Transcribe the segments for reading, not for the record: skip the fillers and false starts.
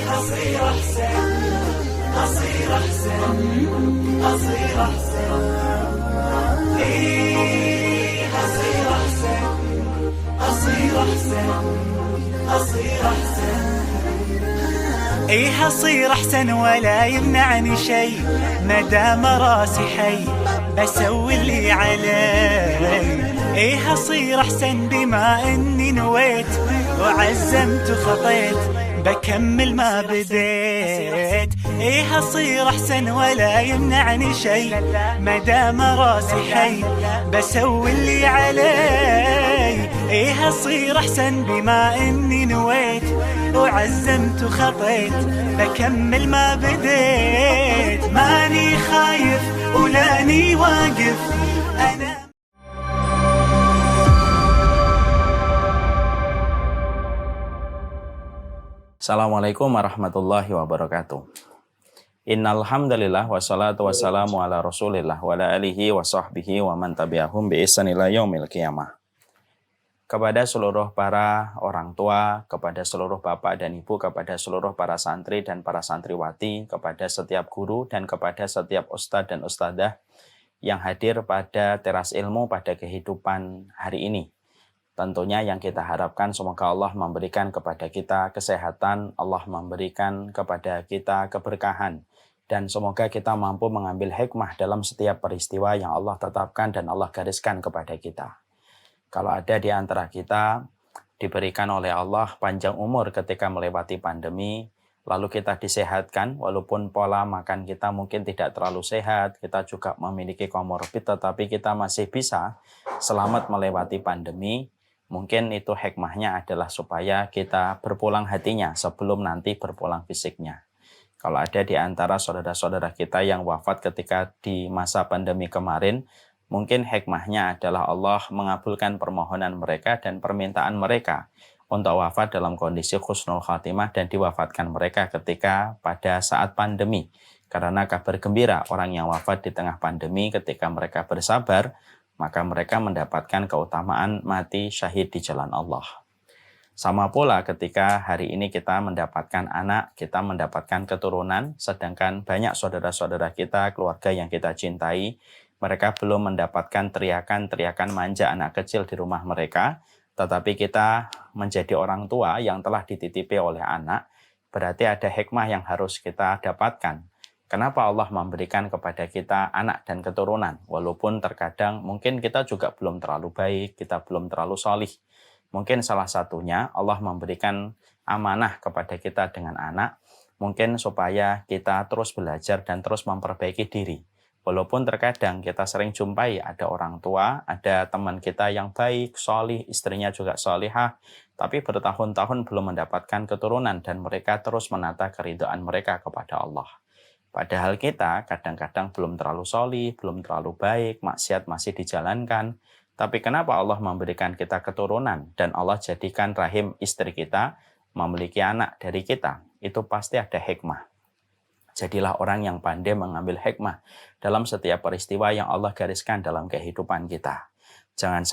هصير أحسن، هصير أحسن، هصير أحسن. هصير أحسن، هصير أحسن، هصير أحسن. هصير أحسن ولا يمنعني شي، مدام راسي حي بسوي اللي علي. هصير أحسن بما إني نويت وعزمت وخطيت بكمل ما بديت. هصير أحسن ولا يمنعني شي، مدام راسي حي بسوي اللي علي. هصير أحسن بما إني نويت وعزمت وخطيت بكمل ما بديت. ماني خايف ولاني واقف أنا. Assalamualaikum warahmatullahi wabarakatuh. Innal hamdalillah wassalatu wassalamu ala Rasulillah wa ala alihi wa sahbihi wa man tabi'ahum bi ihsan ila yaumil qiyamah. Kepada seluruh para orang tua, kepada seluruh bapak dan ibu, kepada seluruh para santri dan para santriwati, kepada setiap guru dan kepada setiap ustadz dan ustadzah yang hadir pada teras ilmu pada kehidupan hari ini. Tentunya yang kita harapkan semoga Allah memberikan kepada kita kesehatan, Allah memberikan kepada kita keberkahan, dan semoga kita mampu mengambil hikmah dalam setiap peristiwa yang Allah tetapkan dan Allah gariskan kepada kita. Kalau ada di antara kita diberikan oleh Allah panjang umur ketika melewati pandemi, lalu kita disehatkan, walaupun pola makan kita mungkin tidak terlalu sehat, kita juga memiliki komorbid, tetapi kita masih bisa selamat melewati pandemi. Mungkin itu hikmahnya adalah supaya kita berpulang hatinya sebelum nanti berpulang fisiknya. Kalau ada di antara saudara-saudara kita yang wafat ketika di masa pandemi kemarin, mungkin hikmahnya adalah Allah mengabulkan permohonan mereka dan permintaan mereka untuk wafat dalam kondisi husnul khatimah dan diwafatkan mereka ketika pada saat pandemi. Karena kabar gembira orang yang wafat di tengah pandemi ketika mereka bersabar, maka mereka mendapatkan keutamaan mati syahid di jalan Allah. Sama pula ketika hari ini kita mendapatkan anak, kita mendapatkan keturunan, sedangkan banyak saudara-saudara kita, keluarga yang kita cintai, mereka belum mendapatkan teriakan-teriakan manja anak kecil di rumah mereka, tetapi kita menjadi orang tua yang telah dititipi oleh anak, berarti ada hikmah yang harus kita dapatkan. Kenapa Allah memberikan kepada kita anak dan keturunan? Walaupun terkadang mungkin kita juga belum terlalu baik, kita belum terlalu solih. Mungkin salah satunya Allah memberikan amanah kepada kita dengan anak, mungkin supaya kita terus belajar dan terus memperbaiki diri. Walaupun terkadang kita sering jumpai ada orang tua, ada teman kita yang baik, solih, istrinya juga solihah, tapi bertahun-tahun belum mendapatkan keturunan dan mereka terus menata keridhaan mereka kepada Allah. Padahal kita kadang-kadang belum terlalu solih, belum terlalu baik, maksiat masih dijalankan. Tapi kenapa Allah memberikan kita keturunan dan Allah jadikan rahim istri kita memiliki anak dari kita? Itu pasti ada hikmah. Jadilah orang yang pandai mengambil hikmah dalam setiap peristiwa yang Allah gariskan dalam kehidupan kita. Jangan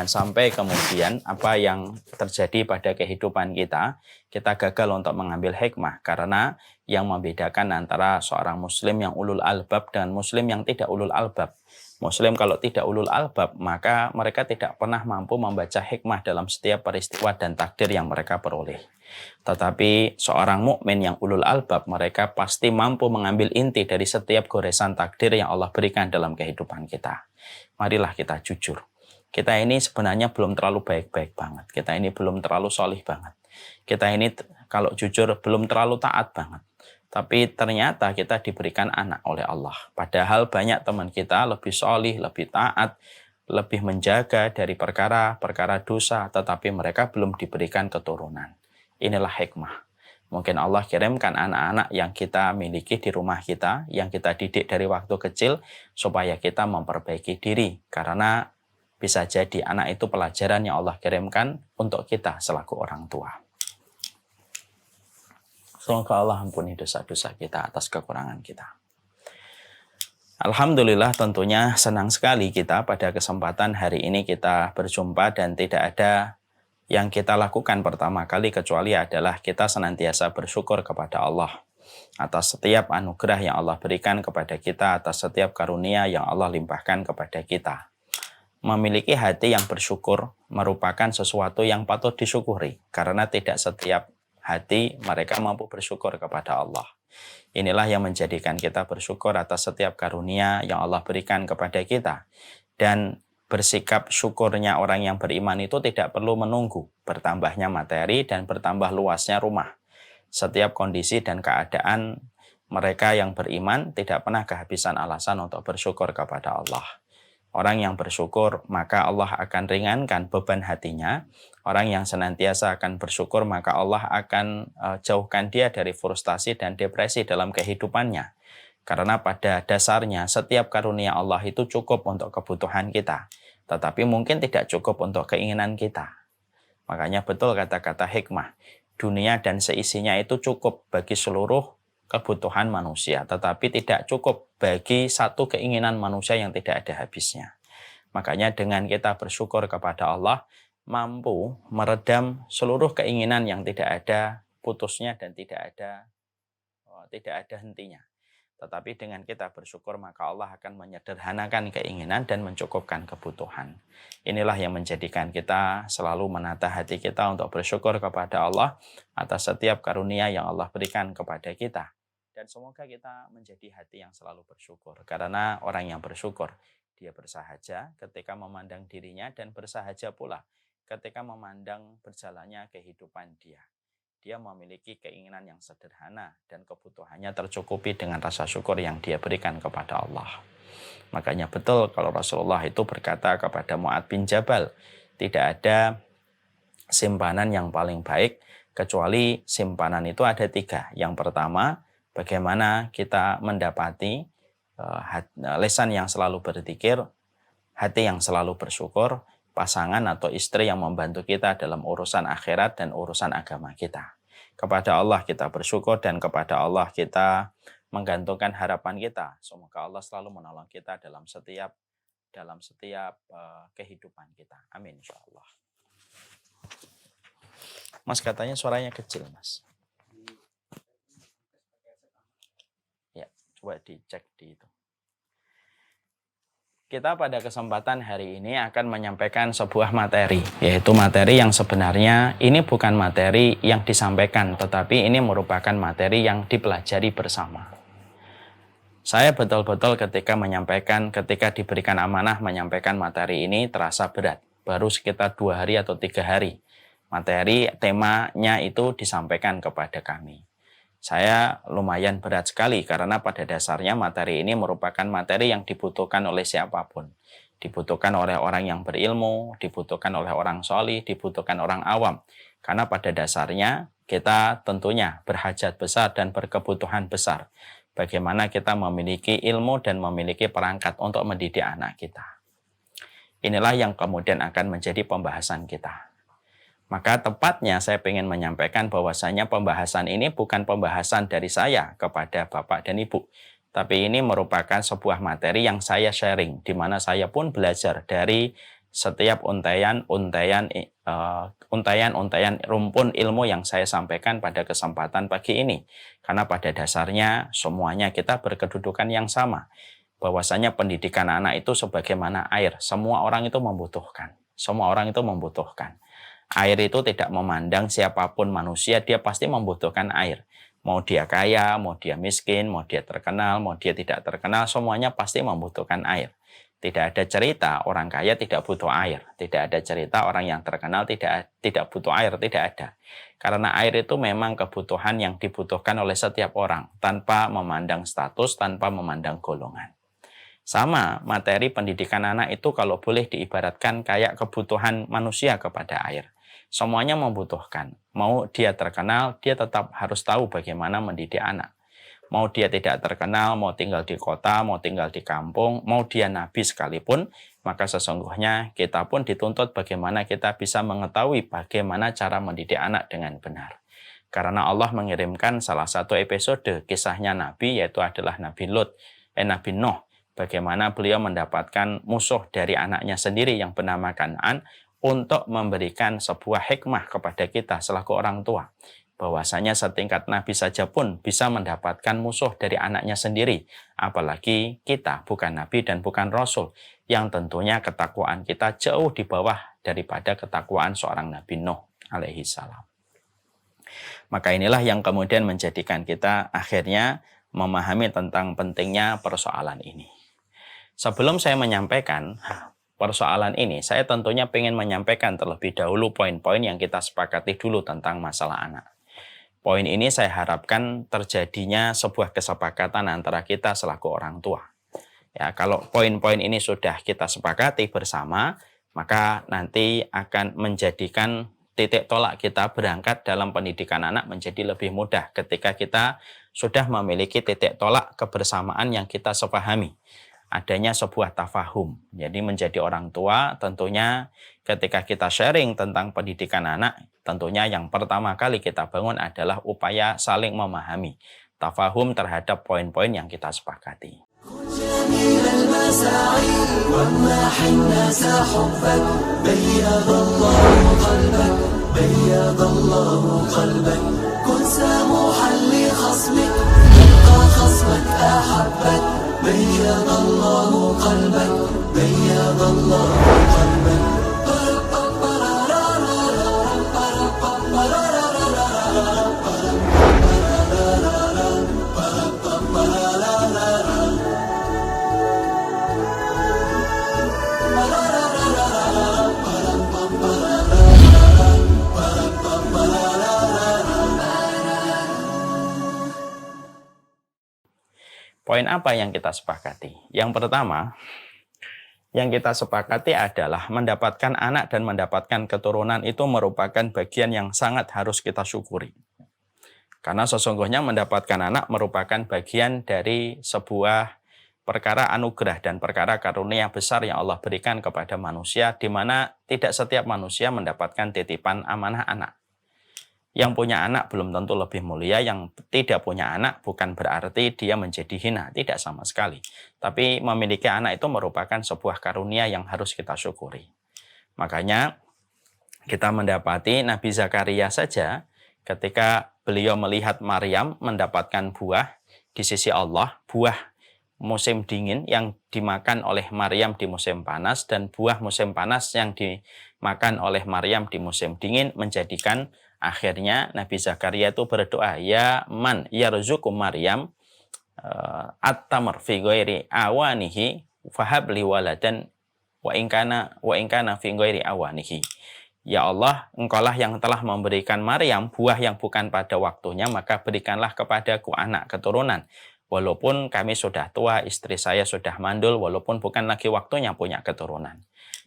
sampai kemudian apa yang terjadi pada kehidupan kita gagal untuk mengambil hikmah, karena yang membedakan antara seorang muslim yang ulul albab dengan muslim yang tidak ulul albab. Muslim kalau tidak ulul albab, maka mereka tidak pernah mampu membaca hikmah dalam setiap peristiwa dan takdir yang mereka peroleh. Tetapi seorang mukmin yang ulul albab, mereka pasti mampu mengambil inti dari setiap goresan takdir yang Allah berikan dalam kehidupan kita. Marilah kita jujur. Kita ini sebenarnya belum terlalu baik-baik banget. Kita ini belum terlalu solih banget. Kita ini kalau jujur belum terlalu taat banget. Tapi ternyata kita diberikan anak oleh Allah. Padahal banyak teman kita lebih solih, lebih taat, lebih menjaga dari perkara-perkara dosa, tetapi mereka belum diberikan keturunan. Inilah hikmah. Mungkin Allah kirimkan anak-anak yang kita miliki di rumah kita, yang kita didik dari waktu kecil, supaya kita memperbaiki diri. Karena bisa jadi anak itu pelajaran yang Allah kirimkan untuk kita selaku orang tua. Semoga Allah ampuni dosa-dosa kita atas kekurangan kita. Alhamdulillah, tentunya senang sekali kita pada kesempatan hari ini kita berjumpa dan tidak ada yang kita lakukan pertama kali kecuali adalah kita senantiasa bersyukur kepada Allah atas setiap anugerah yang Allah berikan kepada kita, atas setiap karunia yang Allah limpahkan kepada kita. Memiliki hati yang bersyukur merupakan sesuatu yang patut disyukuri, karena tidak setiap hati mereka mampu bersyukur kepada Allah. Inilah yang menjadikan kita bersyukur atas setiap karunia yang Allah berikan kepada kita. Dan bersikap syukurnya orang yang beriman itu tidak perlu menunggu bertambahnya materi dan bertambah luasnya rumah. Setiap kondisi dan keadaan mereka yang beriman tidak pernah kehabisan alasan untuk bersyukur kepada Allah. Orang yang bersyukur maka Allah akan ringankan beban hatinya. Orang yang senantiasa akan bersyukur maka Allah akan jauhkan dia dari frustasi dan depresi dalam kehidupannya. Karena pada dasarnya setiap karunia Allah itu cukup untuk kebutuhan kita, tetapi mungkin tidak cukup untuk keinginan kita. Makanya betul kata-kata hikmah, dunia dan seisinya itu cukup bagi seluruh kebutuhan manusia, tetapi tidak cukup bagi satu keinginan manusia yang tidak ada habisnya. Makanya dengan kita bersyukur kepada Allah, mampu meredam seluruh keinginan yang tidak ada putusnya dan tidak ada hentinya. Tetapi dengan kita bersyukur maka Allah akan menyederhanakan keinginan dan mencukupkan kebutuhan. Inilah yang menjadikan kita selalu menata hati kita untuk bersyukur kepada Allah atas setiap karunia yang Allah berikan kepada kita. Dan semoga kita menjadi hati yang selalu bersyukur. Karena orang yang bersyukur, dia bersahaja ketika memandang dirinya dan bersahaja pula ketika memandang berjalannya kehidupan dia. Dia memiliki keinginan yang sederhana dan kebutuhannya tercukupi dengan rasa syukur yang dia berikan kepada Allah. Makanya betul kalau Rasulullah itu berkata kepada Mu'adz bin Jabal, tidak ada simpanan yang paling baik kecuali simpanan itu ada 3. Yang pertama, bagaimana kita mendapati lisan yang selalu berzikir, hati yang selalu bersyukur, pasangan atau istri yang membantu kita dalam urusan akhirat dan urusan agama kita. Kepada Allah kita bersyukur dan kepada Allah kita menggantungkan harapan kita. Semoga Allah selalu menolong kita dalam setiap kehidupan kita. Amin insyaallah. Mas katanya suaranya kecil, Mas. Ya, coba dicek di itu. Kita pada kesempatan hari ini akan menyampaikan sebuah materi, yaitu materi yang sebenarnya ini bukan materi yang disampaikan, tetapi ini merupakan materi yang dipelajari bersama. Saya betul-betul ketika diberikan amanah menyampaikan materi ini terasa berat. Baru sekitar 2 hari atau 3 hari. Materi temanya itu disampaikan kepada kami. Saya lumayan berat sekali karena pada dasarnya materi ini merupakan materi yang dibutuhkan oleh siapapun. Dibutuhkan oleh orang yang berilmu, dibutuhkan oleh orang sholih, dibutuhkan orang awam. Karena pada dasarnya kita tentunya berhajat besar dan berkebutuhan besar. Bagaimana kita memiliki ilmu dan memiliki perangkat untuk mendidik anak kita. Inilah yang kemudian akan menjadi pembahasan kita. Maka tepatnya saya ingin menyampaikan bahwasanya pembahasan ini bukan pembahasan dari saya kepada Bapak dan Ibu. Tapi ini merupakan sebuah materi yang saya sharing, di mana saya pun belajar dari setiap untayan rumpun ilmu yang saya sampaikan pada kesempatan pagi ini. Karena pada dasarnya semuanya kita berkedudukan yang sama. Bahwasanya pendidikan anak itu sebagaimana air, semua orang itu membutuhkan. Semua orang itu membutuhkan. Air itu tidak memandang siapapun manusia, dia pasti membutuhkan air. Mau dia kaya, mau dia miskin, mau dia terkenal, mau dia tidak terkenal, semuanya pasti membutuhkan air. Tidak ada cerita orang kaya tidak butuh air. Tidak ada cerita orang yang terkenal tidak butuh air, tidak ada. Karena air itu memang kebutuhan yang dibutuhkan oleh setiap orang, tanpa memandang status, tanpa memandang golongan. Sama, materi pendidikan anak itu kalau boleh diibaratkan kayak kebutuhan manusia kepada air. Semuanya membutuhkan. Mau dia terkenal, dia tetap harus tahu bagaimana mendidik anak. Mau dia tidak terkenal, mau tinggal di kota, mau tinggal di kampung, mau dia nabi sekalipun, maka sesungguhnya kita pun dituntut bagaimana kita bisa mengetahui bagaimana cara mendidik anak dengan benar. Karena Allah mengirimkan salah satu episode kisahnya Nabi, yaitu adalah Nabi Nabi Nuh. Bagaimana beliau mendapatkan musuh dari anaknya sendiri yang bernama Kan'an untuk memberikan sebuah hikmah kepada kita selaku orang tua. Bahwasanya setingkat Nabi saja pun bisa mendapatkan musuh dari anaknya sendiri. Apalagi kita bukan Nabi dan bukan Rasul, yang tentunya ketakwaan kita jauh di bawah daripada ketakwaan seorang Nabi Nuh alaihi salam. Maka inilah yang kemudian menjadikan kita akhirnya memahami tentang pentingnya persoalan ini. Sebelum saya menyampaikan persoalan ini, saya tentunya ingin menyampaikan terlebih dahulu poin-poin yang kita sepakati dulu tentang masalah anak. Poin ini saya harapkan terjadinya sebuah kesepakatan antara kita selaku orang tua. Ya, kalau poin-poin ini sudah kita sepakati bersama, maka nanti akan menjadikan titik tolak kita berangkat dalam pendidikan anak menjadi lebih mudah ketika kita sudah memiliki titik tolak kebersamaan yang kita sepahami. Adanya sebuah tafahum. Jadi menjadi orang tua tentunya ketika kita sharing tentang pendidikan anak, tentunya yang pertama kali kita bangun adalah upaya saling memahami. Tafahum terhadap poin-poin yang kita sepakati. بيض الله قلبك بيض الله قلبك Poin apa yang kita sepakati? Yang pertama, yang kita sepakati adalah mendapatkan anak dan mendapatkan keturunan itu merupakan bagian yang sangat harus kita syukuri. Karena sesungguhnya mendapatkan anak merupakan bagian dari sebuah perkara anugerah dan perkara karunia besar yang Allah berikan kepada manusia, di mana tidak setiap manusia mendapatkan titipan amanah anak. Yang punya anak belum tentu lebih mulia, yang tidak punya anak bukan berarti dia menjadi hina, tidak sama sekali. Tapi memiliki anak itu merupakan sebuah karunia yang harus kita syukuri. Makanya kita mendapati Nabi Zakaria saja ketika beliau melihat Maryam mendapatkan buah di sisi Allah, buah musim dingin yang dimakan oleh Maryam di musim panas, dan buah musim panas yang dimakan oleh Maryam di musim dingin, menjadikan akhirnya Nabi Zakaria itu berdoa, ya man yarzuqu Maryam at-tamr fi ghairi awanihi fahab li waladan wa in kana fi ghairi awanihi. Ya Allah, Engkaulah yang telah memberikan Maryam buah yang bukan pada waktunya, maka berikanlah kepadaku anak keturunan. Walaupun kami sudah tua, istri saya sudah mandul, walaupun bukan lagi waktunya punya keturunan.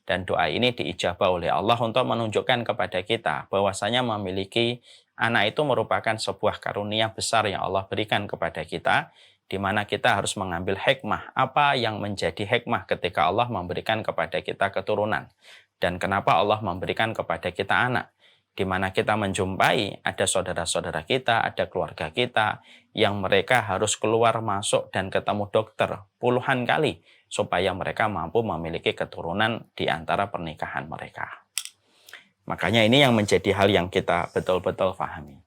Dan doa ini diijabah oleh Allah untuk menunjukkan kepada kita bahwasanya memiliki anak itu merupakan sebuah karunia besar yang Allah berikan kepada kita, di mana kita harus mengambil hikmah. Apa yang menjadi hikmah ketika Allah memberikan kepada kita keturunan? Dan kenapa Allah memberikan kepada kita anak? Di mana kita menjumpai ada saudara-saudara kita, ada keluarga kita, yang mereka harus keluar masuk dan ketemu dokter puluhan kali, supaya mereka mampu memiliki keturunan di antara pernikahan mereka. Makanya ini yang menjadi hal yang kita betul-betul pahami.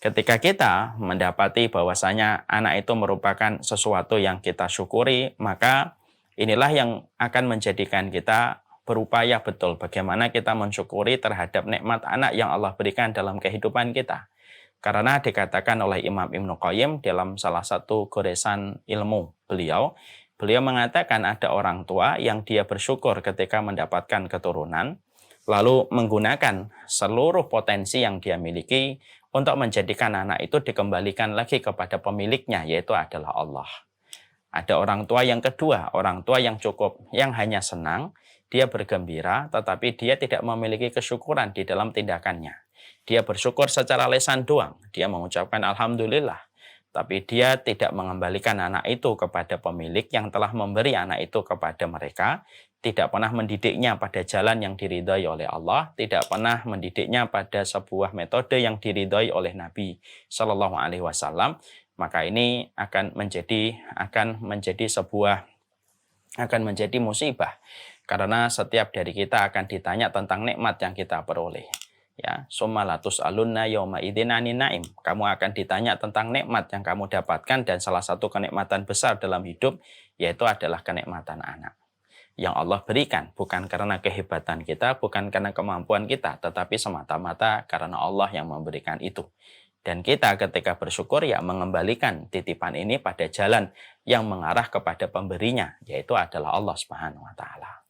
Ketika kita mendapati bahwasanya anak itu merupakan sesuatu yang kita syukuri, maka inilah yang akan menjadikan kita berupaya betul bagaimana kita mensyukuri terhadap nikmat anak yang Allah berikan dalam kehidupan kita. Karena dikatakan oleh Imam Ibnu Qayyim dalam salah satu goresan ilmu beliau mengatakan ada orang tua yang dia bersyukur ketika mendapatkan keturunan, lalu menggunakan seluruh potensi yang dia miliki untuk menjadikan anak itu dikembalikan lagi kepada pemiliknya, yaitu adalah Allah. Ada orang tua yang kedua, orang tua yang cukup, yang hanya senang, dia bergembira, tetapi dia tidak memiliki kesyukuran di dalam tindakannya. Dia bersyukur secara lisan doang, dia mengucapkan Alhamdulillah, tapi dia tidak mengembalikan anak itu kepada pemilik yang telah memberi anak itu kepada mereka, tidak pernah mendidiknya pada jalan yang diridhai oleh Allah, tidak pernah mendidiknya pada sebuah metode yang diridhai oleh Nabi Shallallahu Alaihi Wasallam. Maka ini akan menjadi musibah. Karena setiap dari kita akan ditanya tentang nikmat yang kita peroleh. Ya, summa latus'alunna yauma idzin 'anin na'im. Kamu akan ditanya tentang nikmat yang kamu dapatkan, dan salah satu kenikmatan besar dalam hidup yaitu adalah kenikmatan anak yang Allah berikan, bukan karena kehebatan kita, bukan karena kemampuan kita, tetapi semata-mata karena Allah yang memberikan itu. Dan kita ketika bersyukur ya mengembalikan titipan ini pada jalan yang mengarah kepada pemberinya, yaitu adalah Allah Subhanahu wa taala.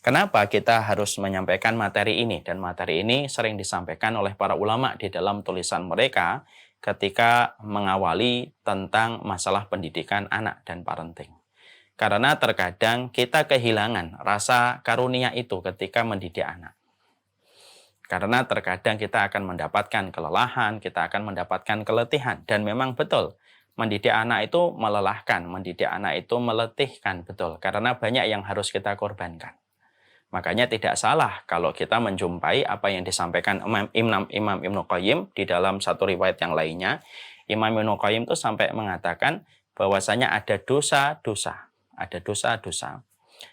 Kenapa kita harus menyampaikan materi ini? Dan materi ini sering disampaikan oleh para ulama di dalam tulisan mereka ketika mengawali tentang masalah pendidikan anak dan parenting. Karena terkadang kita kehilangan rasa karunia itu ketika mendidik anak. Karena terkadang kita akan mendapatkan kelelahan, kita akan mendapatkan keletihan. Dan memang betul, mendidik anak itu melelahkan, mendidik anak itu meletihkan, betul. Karena banyak yang harus kita korbankan. Makanya tidak salah kalau kita menjumpai apa yang disampaikan Imam Ibnu Qayyim di dalam satu riwayat yang lainnya. Imam Ibnu Qayyim itu sampai mengatakan bahwasanya ada dosa-dosa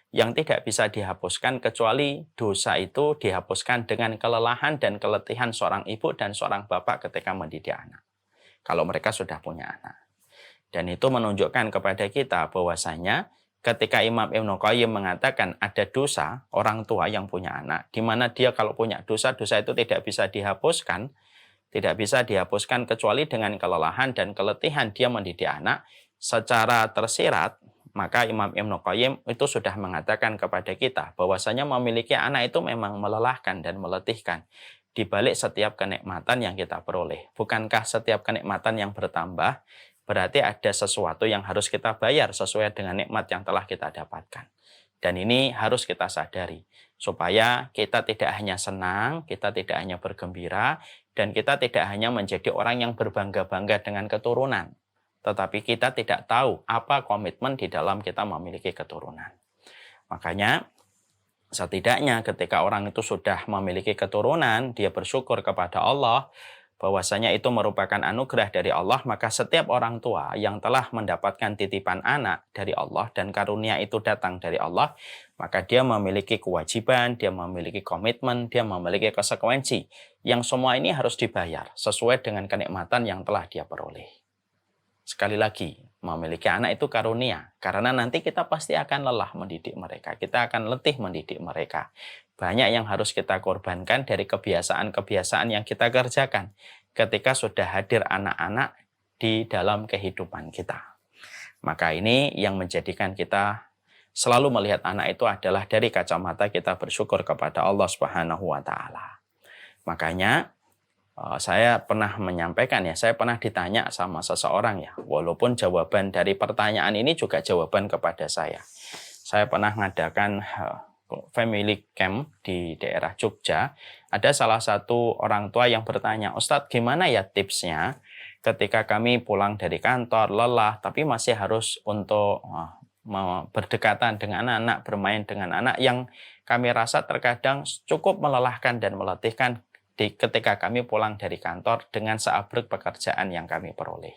yang tidak bisa dihapuskan kecuali dosa itu dihapuskan dengan kelelahan dan keletihan seorang ibu dan seorang bapak ketika mendidik anak. Kalau mereka sudah punya anak. Dan itu menunjukkan kepada kita bahwasanya ketika Imam Ibnu Qayyim mengatakan ada dosa orang tua yang punya anak, di mana dia kalau punya dosa itu tidak bisa dihapuskan, kecuali dengan kelelahan dan keletihan dia mendidik anak secara tersirat, maka Imam Ibnu Qayyim itu sudah mengatakan kepada kita bahwasanya memiliki anak itu memang melelahkan dan meletihkan di balik setiap kenikmatan yang kita peroleh. Bukankah setiap kenikmatan yang bertambah berarti ada sesuatu yang harus kita bayar sesuai dengan nikmat yang telah kita dapatkan. Dan ini harus kita sadari, supaya kita tidak hanya senang, kita tidak hanya bergembira, dan kita tidak hanya menjadi orang yang berbangga-bangga dengan keturunan. Tetapi kita tidak tahu apa komitmen di dalam kita memiliki keturunan. Makanya, setidaknya ketika orang itu sudah memiliki keturunan, dia bersyukur kepada Allah, bahwasanya itu merupakan anugerah dari Allah, maka setiap orang tua yang telah mendapatkan titipan anak dari Allah dan karunia itu datang dari Allah, maka dia memiliki kewajiban, dia memiliki komitmen, dia memiliki konsekuensi yang semua ini harus dibayar sesuai dengan kenikmatan yang telah dia peroleh. Sekali lagi, memiliki anak itu karunia, karena nanti kita pasti akan lelah mendidik mereka, kita akan letih mendidik mereka. Banyak yang harus kita korbankan dari kebiasaan-kebiasaan yang kita kerjakan ketika sudah hadir anak-anak di dalam kehidupan kita. Maka ini yang menjadikan kita selalu melihat anak itu adalah dari kacamata kita bersyukur kepada Allah Subhanahu wa taala. Makanya saya pernah menyampaikan saya pernah ditanya sama seseorang walaupun jawaban dari pertanyaan ini juga jawaban kepada saya. Saya pernah mengadakan family camp di daerah Jogja. Ada salah satu orang tua yang bertanya, "Ustadz, gimana ya tipsnya ketika kami pulang dari kantor lelah tapi masih harus untuk berdekatan dengan anak, bermain dengan anak yang kami rasa terkadang cukup melelahkan dan meletihkan ketika kami pulang dari kantor dengan seabrek pekerjaan yang kami peroleh."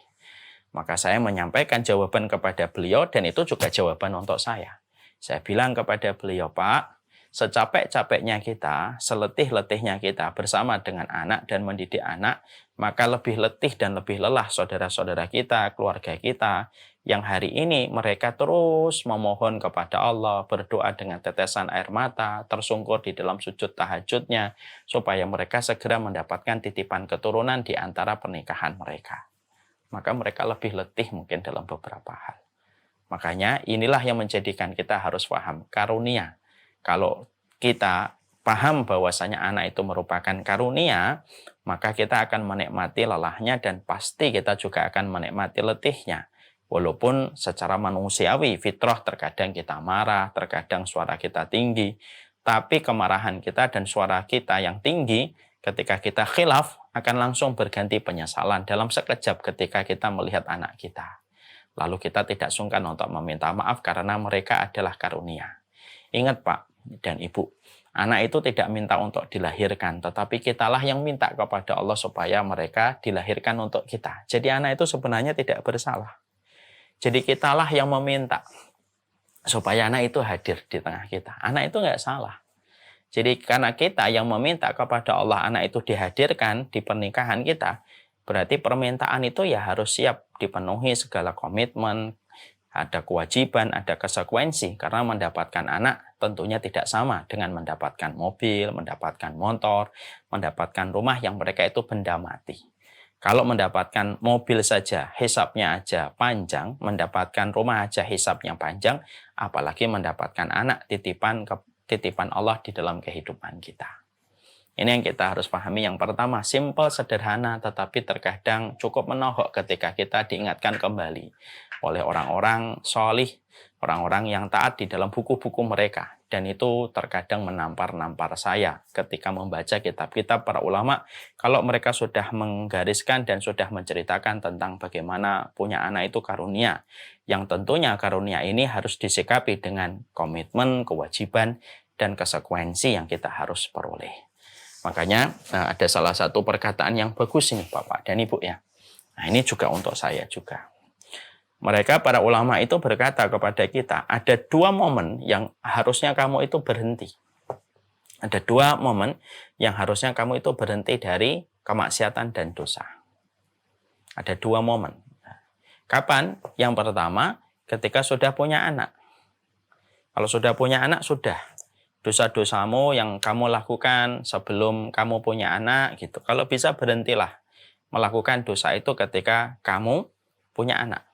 Maka saya menyampaikan jawaban kepada beliau, dan itu juga jawaban untuk saya. Saya bilang kepada beliau, "Pak, secapek-capeknya kita, seletih-letihnya kita bersama dengan anak dan mendidik anak, maka lebih letih dan lebih lelah saudara-saudara kita, keluarga kita, yang hari ini mereka terus memohon kepada Allah, berdoa dengan tetesan air mata, tersungkur di dalam sujud tahajudnya, supaya mereka segera mendapatkan titipan keturunan di antara pernikahan mereka. Maka mereka lebih letih mungkin dalam beberapa hal." Makanya inilah yang menjadikan kita harus paham karunia. Kalau kita paham bahwasanya anak itu merupakan karunia, maka kita akan menikmati lelahnya dan pasti kita juga akan menikmati letihnya. Walaupun secara manusiawi, fitrah terkadang kita marah, terkadang suara kita tinggi, tapi kemarahan kita dan suara kita yang tinggi ketika kita khilaf akan langsung berganti penyesalan dalam sekejap ketika kita melihat anak kita. Lalu kita tidak sungkan untuk meminta maaf karena mereka adalah karunia. Ingat Pak dan Ibu, anak itu tidak minta untuk dilahirkan, tetapi kitalah yang minta kepada Allah supaya mereka dilahirkan untuk kita. Jadi anak itu sebenarnya tidak bersalah. Jadi kitalah yang meminta. supaya anak itu hadir di tengah kita. Anak itu nggak salah. Jadi karena kita yang meminta kepada Allah anak itu dihadirkan di pernikahan kita, berarti permintaan itu ya harus siap dipenuhi segala komitmen, ada kewajiban, ada konsekuensi. Karena mendapatkan anak tentunya tidak sama dengan mendapatkan mobil, mendapatkan motor, mendapatkan rumah yang mereka itu benda mati. Kalau mendapatkan mobil saja hisabnya aja panjang, mendapatkan rumah aja hisabnya panjang, apalagi mendapatkan anak titipan Allah di dalam kehidupan kita. Ini yang kita harus pahami. Yang pertama, simple, sederhana, tetapi terkadang cukup menohok ketika kita diingatkan kembali oleh orang-orang solih, orang-orang yang taat di dalam buku-buku mereka. Dan itu terkadang menampar-nampar saya ketika membaca kitab-kitab para ulama. Kalau mereka sudah menggariskan dan sudah menceritakan tentang bagaimana punya anak itu karunia. Yang tentunya karunia ini harus disikapi dengan komitmen, kewajiban, dan konsekuensi yang kita harus peroleh. Makanya ada salah satu perkataan yang bagus ini Bapak dan Ibu ya. Nah ini juga untuk saya juga. Mereka para ulama itu berkata kepada kita, ada dua momen yang harusnya kamu itu berhenti. Ada dua momen yang harusnya kamu itu berhenti dari kemaksiatan dan dosa. Ada dua momen. Kapan? Yang pertama, ketika sudah punya anak. Kalau sudah punya anak, sudah. Dosa-dosamu yang kamu lakukan sebelum kamu punya anak, gitu. Kalau bisa berhentilah melakukan dosa itu ketika kamu punya anak.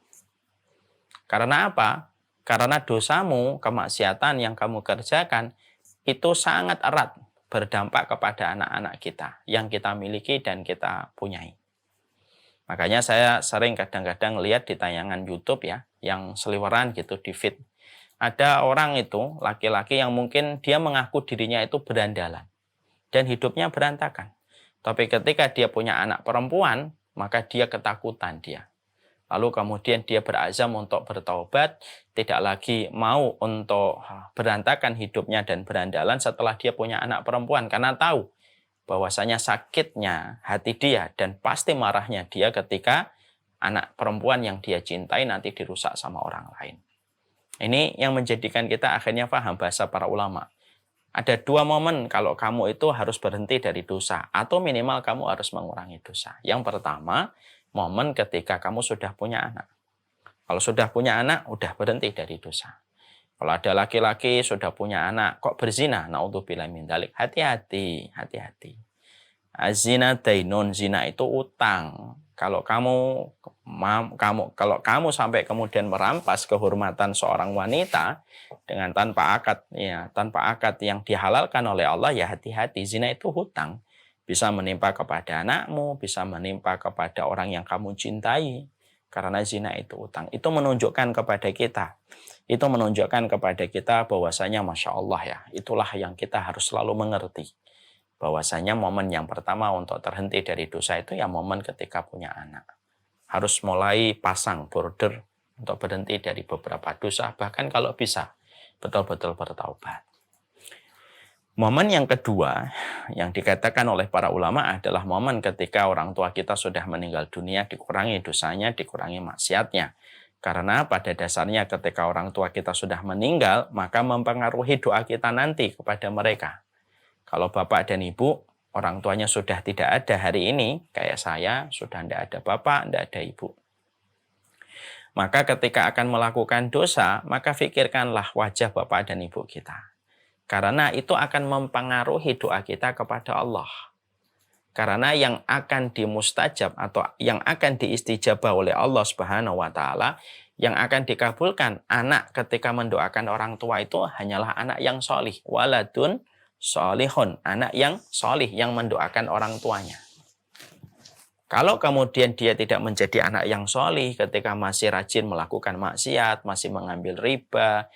Karena apa? Karena dosamu, kemaksiatan yang kamu kerjakan, itu sangat erat berdampak kepada anak-anak kita yang kita miliki dan kita punyai. Makanya saya sering kadang-kadang lihat di tayangan YouTube ya, yang seliweran gitu di feed. Ada orang itu, laki-laki yang mungkin dia mengaku dirinya itu berandalan dan hidupnya berantakan. Tapi ketika dia punya anak perempuan, maka dia ketakutan dia. Lalu kemudian dia berazam untuk bertaubat, tidak lagi mau untuk berantakan hidupnya dan berandalan setelah dia punya anak perempuan. Karena tahu bahwasanya sakitnya hati dia dan pasti marahnya dia ketika anak perempuan yang dia cintai nanti dirusak sama orang lain. Ini yang menjadikan kita akhirnya paham bahasa para ulama. Ada dua momen kalau kamu itu harus berhenti dari dosa atau minimal kamu harus mengurangi dosa. Yang pertama, momen ketika kamu sudah punya anak. Kalau sudah punya anak, udah berhenti dari dosa. Kalau ada laki-laki sudah punya anak, kok berzina? Naudzubillah min dzalik. Hati-hati, hati-hati. Azina dainun, zina itu utang. Kalau kamu sampai kemudian merampas kehormatan seorang wanita dengan tanpa akad yang dihalalkan oleh Allah, ya hati-hati. Zina itu hutang. Bisa menimpa kepada anakmu, bisa menimpa kepada orang yang kamu cintai. Karena zina itu utang. Itu menunjukkan kepada kita. Itu menunjukkan kepada kita bahwasanya Masya Allah ya. Itulah yang kita harus selalu mengerti. Bahwasanya momen yang pertama untuk terhenti dari dosa itu ya momen ketika punya anak. Harus mulai pasang border untuk berhenti dari beberapa dosa. Bahkan kalau bisa betul-betul bertaubat. Momen yang kedua yang dikatakan oleh para ulama adalah momen ketika orang tua kita sudah meninggal dunia, dikurangi dosanya, dikurangi maksiatnya. Karena pada dasarnya ketika orang tua kita sudah meninggal, maka mempengaruhi doa kita nanti kepada mereka. Kalau bapak dan ibu, orang tuanya sudah tidak ada hari ini, kayak saya, sudah tidak ada bapak, tidak ada ibu. Maka ketika akan melakukan dosa, maka pikirkanlah wajah bapak dan ibu kita. Karena itu akan mempengaruhi doa kita kepada Allah. Karena yang akan dimustajab atau yang akan diistijabah oleh Allah Subhanahu wa taala, yang akan dikabulkan anak ketika mendoakan orang tua itu hanyalah anak yang solih, waladun solihun, anak yang solih yang mendoakan orang tuanya. Kalau kemudian dia tidak menjadi anak yang solih ketika masih rajin melakukan maksiat, masih mengambil riba,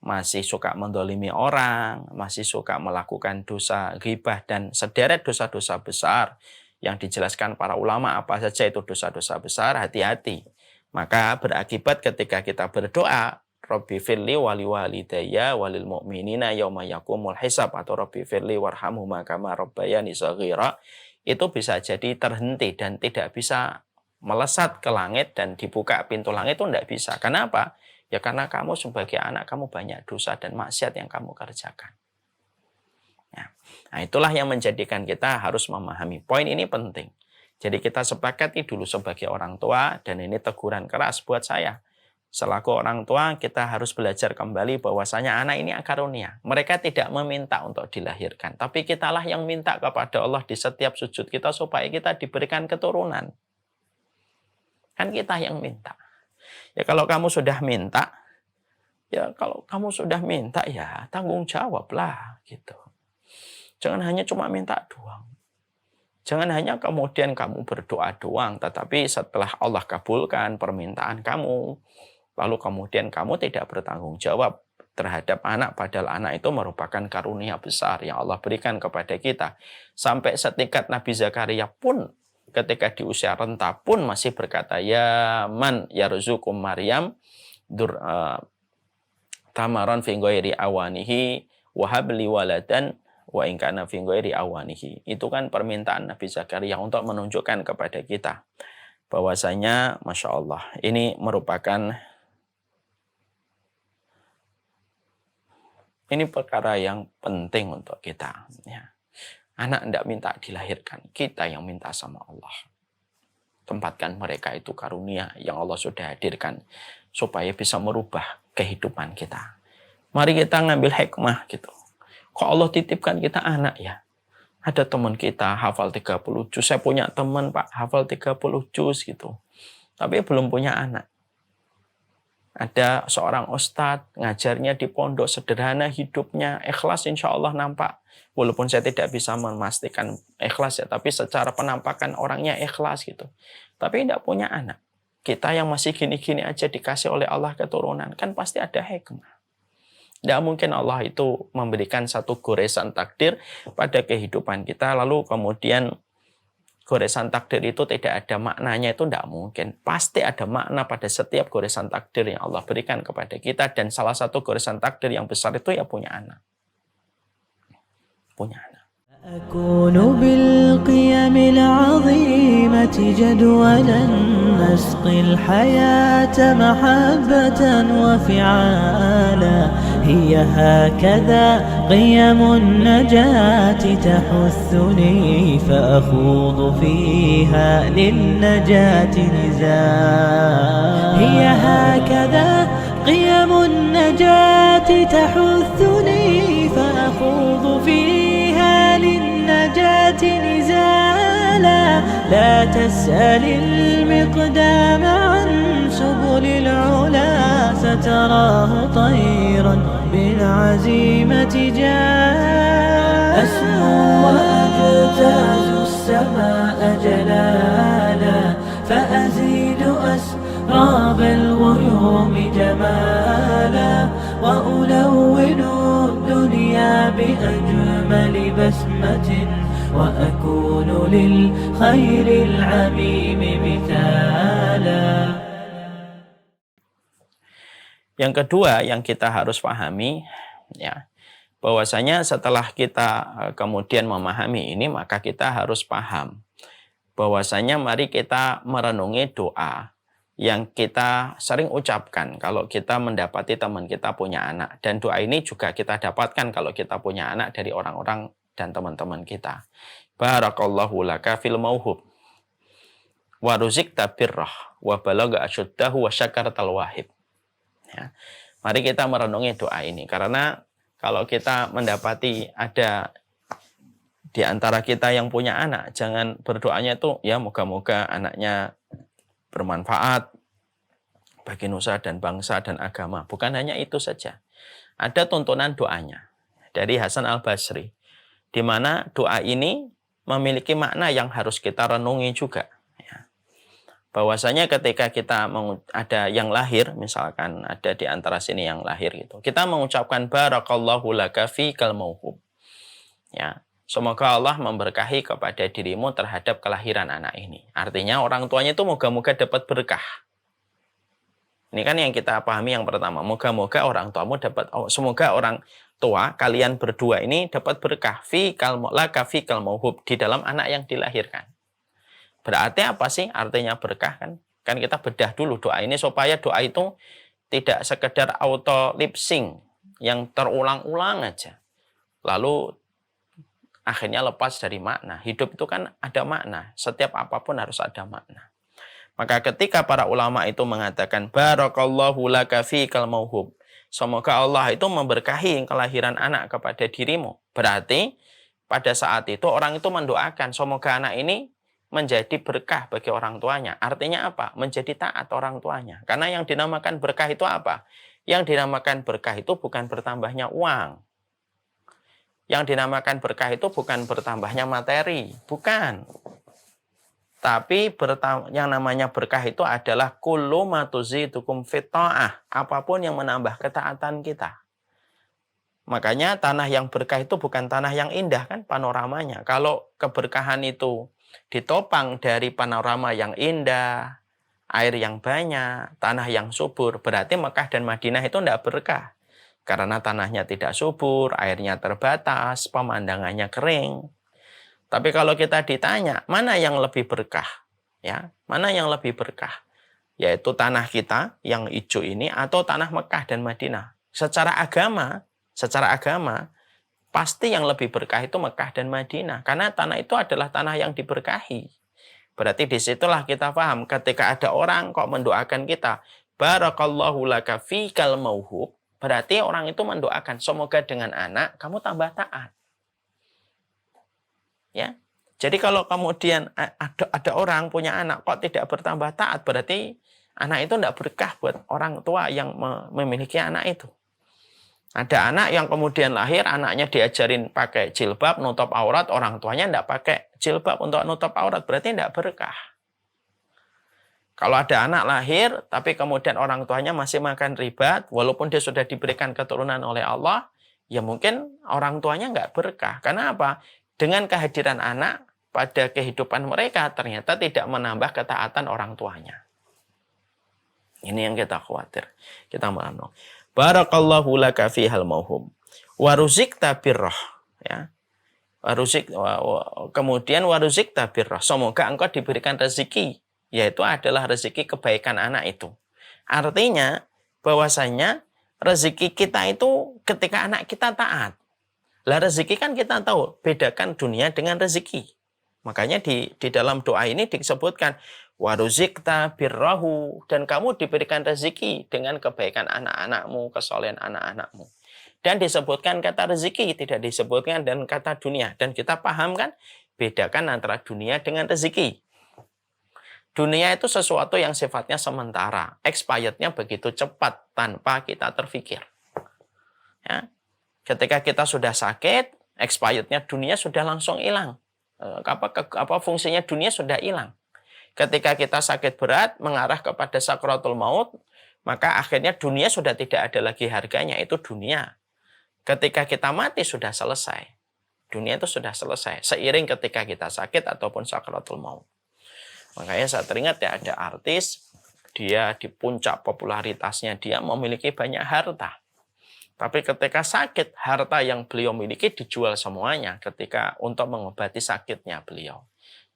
masih suka mendolimi orang, masih suka melakukan dosa ghibah dan sederet dosa-dosa besar yang dijelaskan para ulama apa saja itu dosa-dosa besar, hati-hati. Maka berakibat ketika kita berdoa, Rabbi firli wali walidayya walil mu'minina yauma yakumul hisab atau Rabbi firli warhamhuma kama rabbayani shaghira, itu bisa jadi terhenti dan tidak bisa melesat ke langit dan dibuka pintu langit itu tidak bisa. Kenapa? Ya karena kamu sebagai anak, kamu banyak dosa dan maksiat yang kamu kerjakan. Ya. Nah, itulah yang menjadikan kita harus memahami. Poin ini penting. Jadi kita sepakati dulu sebagai orang tua, dan ini teguran keras buat saya. Selaku orang tua, kita harus belajar kembali bahwasanya anak ini karunia. Mereka tidak meminta untuk dilahirkan, tapi kitalah yang minta kepada Allah di setiap sujud kita supaya kita diberikan keturunan. Kan kita yang minta. Ya kalau kamu sudah minta, ya tanggung jawablah gitu. Jangan hanya cuma minta doang. Jangan hanya kemudian kamu berdoa doang, tetapi setelah Allah kabulkan permintaan kamu, lalu kemudian kamu tidak bertanggung jawab terhadap anak, padahal anak itu merupakan karunia besar yang Allah berikan kepada kita. Sampai setingkat Nabi Zakaria pun ketika di usia renta pun masih berkata, ya man yarzuqum Maryam tamaron fi ghairi awanihi wa habli waladan wa in kana fi ghairi awanihi. Itu kan permintaan Nabi Zakaria untuk menunjukkan kepada kita bahwasanya Masya Allah ini merupakan perkara yang penting untuk kita. Ya. Anak tidak minta dilahirkan, kita yang minta sama Allah. Tempatkan mereka itu karunia yang Allah sudah hadirkan supaya bisa merubah kehidupan kita. Mari kita ngambil hikmah gitu. Kok Allah titipkan kita anak ya? Ada teman kita hafal 30 juz. Saya punya teman Pak hafal 30 juz gitu. Tapi belum punya anak. Ada seorang ustadz ngajarnya di pondok sederhana, hidupnya ikhlas, insya Allah nampak. Walaupun saya tidak bisa memastikan ikhlas ya, tapi secara penampakan orangnya ikhlas gitu. Tapi tidak punya anak. Kita yang masih gini-gini aja dikasih oleh Allah keturunan, kan pasti ada hikmah. Tidak mungkin Allah itu memberikan satu goresan takdir pada kehidupan kita, lalu kemudian goresan takdir itu tidak ada maknanya, itu tidak mungkin. Pasti ada makna pada setiap goresan takdir yang Allah berikan kepada kita. Dan salah satu goresan takdir yang besar itu ya punya anak. Punya anak. أكون بالقيم العظيمة جدولا نسقي الحياة محبة وفعالا هي هكذا قيم النجاة تحثني فأخوض فيها للنجاة نزالا هي هكذا قيم النجاة تحثني فأخوض فيها للنجاة نزالا لا تسأل المقدام عن سبل العلا ستراه طيرا بالعزيمة جاء أسمو وأجتاز السماء جلالا فأزيد أسراب الغيوم جمالا وألون الدنيا بأجمل بسمة وأكون للخير العميم مثالا. Yang kedua yang kita harus pahami ya, bahwasanya setelah kita kemudian memahami ini, maka kita harus paham bahwasanya mari kita merenungi doa yang kita sering ucapkan kalau kita mendapati teman kita punya anak. Dan doa ini juga kita dapatkan kalau kita punya anak dari orang-orang dan teman-teman kita. Barakallahu laka fil mauhub wa ruzikta birrah wa balagha asyuddahu wa syakartal wahib. Ya. Mari kita merenungi doa ini, karena kalau kita mendapati ada di antara kita yang punya anak, jangan berdoanya itu ya moga-moga anaknya bermanfaat bagi nusa dan bangsa dan agama. Bukan hanya itu saja. Ada tuntunan doanya dari Hasan Al-Basri, di mana doa ini memiliki makna yang harus kita renungi juga. Ya. Bahwasanya ketika kita ada yang lahir, misalkan ada di antara sini yang lahir gitu, kita mengucapkan barakallahu laka fikal mauhub. Ya. Semoga Allah memberkahi kepada dirimu terhadap kelahiran anak ini. Artinya orang tuanya itu moga-moga dapat berkah. Ini kan yang kita pahami yang pertama. Moga-moga orang tuamu dapat, semoga orang tua kalian berdua ini dapat berkah. Fikal mauhub, di dalam anak yang dilahirkan. Berarti apa sih artinya berkah kan? Kan kita bedah dulu doa ini supaya doa itu tidak sekedar auto lip sync yang terulang-ulang aja. Lalu akhirnya lepas dari makna. Hidup itu kan ada makna. Setiap apapun harus ada makna. Maka ketika para ulama itu mengatakan barakallahu laka fikal mauhub. Semoga Allah itu memberkahi kelahiran anak kepada dirimu. Berarti pada saat itu orang itu mendoakan semoga anak ini menjadi berkah bagi orang tuanya. Artinya apa? Menjadi taat orang tuanya. Karena yang dinamakan berkah itu apa? Yang dinamakan berkah itu bukan bertambahnya uang. Yang dinamakan berkah itu bukan bertambahnya materi. Bukan. Tapi yang namanya berkah itu adalah kullu ma tuzidukum fit ta'ah. Apapun yang menambah ketaatan kita. Makanya tanah yang berkah itu bukan tanah yang indah kan panoramanya. Kalau keberkahan itu ditopang dari panorama yang indah, air yang banyak, tanah yang subur, berarti Mekah dan Madinah itu tidak berkah. Karena tanahnya tidak subur, airnya terbatas, pemandangannya kering. Tapi kalau kita ditanya, mana yang lebih berkah? Ya, mana yang lebih berkah? Yaitu tanah kita yang hijau ini atau tanah Mekah dan Madinah. Secara agama, pasti yang lebih berkah itu Mekah dan Madinah. Karena tanah itu adalah tanah yang diberkahi. Berarti disitulah kita paham ketika ada orang kok mendoakan kita. Barakallahu laka fikal mauhub. Berarti orang itu mendoakan semoga dengan anak kamu tambah taat. Ya. Jadi kalau kemudian ada orang punya anak kok tidak bertambah taat. Berarti anak itu tidak berkah buat orang tua yang memiliki anak itu. Ada anak yang kemudian lahir, anaknya diajarin pakai jilbab, nutup aurat, orang tuanya tidak pakai jilbab untuk nutup aurat, berarti tidak berkah. Kalau ada anak lahir, tapi kemudian orang tuanya masih makan riba, walaupun dia sudah diberikan keturunan oleh Allah, ya mungkin orang tuanya nggak berkah. Karena apa? Dengan kehadiran anak pada kehidupan mereka, ternyata tidak menambah ketaatan orang tuanya. Ini yang kita khawatir. Kita malam. Barakallahu laka fihal mauhum wa ruzikta birrah, ya. Kemudian wa ruzikta birrah, semoga engkau diberikan rezeki, yaitu adalah rezeki kebaikan anak itu. Artinya bahwasanya rezeki kita itu ketika anak kita taat. Lah rezeki kan kita tahu, bedakan dunia dengan rezeki. Makanya di dalam doa ini disebutkan waruzikta birrahu, dan kamu diberikan rezeki dengan kebaikan anak-anakmu, kesolehan anak-anakmu. Dan disebutkan kata rezeki, tidak disebutkan dan kata dunia. Dan kita paham kan, bedakan antara dunia dengan rezeki. Dunia itu sesuatu yang sifatnya sementara, expirednya begitu cepat tanpa kita terfikir. Ya. Ketika kita sudah sakit, expirednya dunia sudah langsung hilang. Apa fungsinya dunia sudah hilang. Ketika kita sakit berat mengarah kepada sakratul maut, maka akhirnya dunia sudah tidak ada lagi harganya, itu dunia. Ketika kita mati sudah selesai. Dunia itu sudah selesai seiring ketika kita sakit ataupun sakratul maut. Makanya saya teringat ya ada artis, dia di puncak popularitasnya dia memiliki banyak harta. Tapi ketika sakit, harta yang beliau miliki dijual semuanya ketika untuk mengobati sakitnya beliau.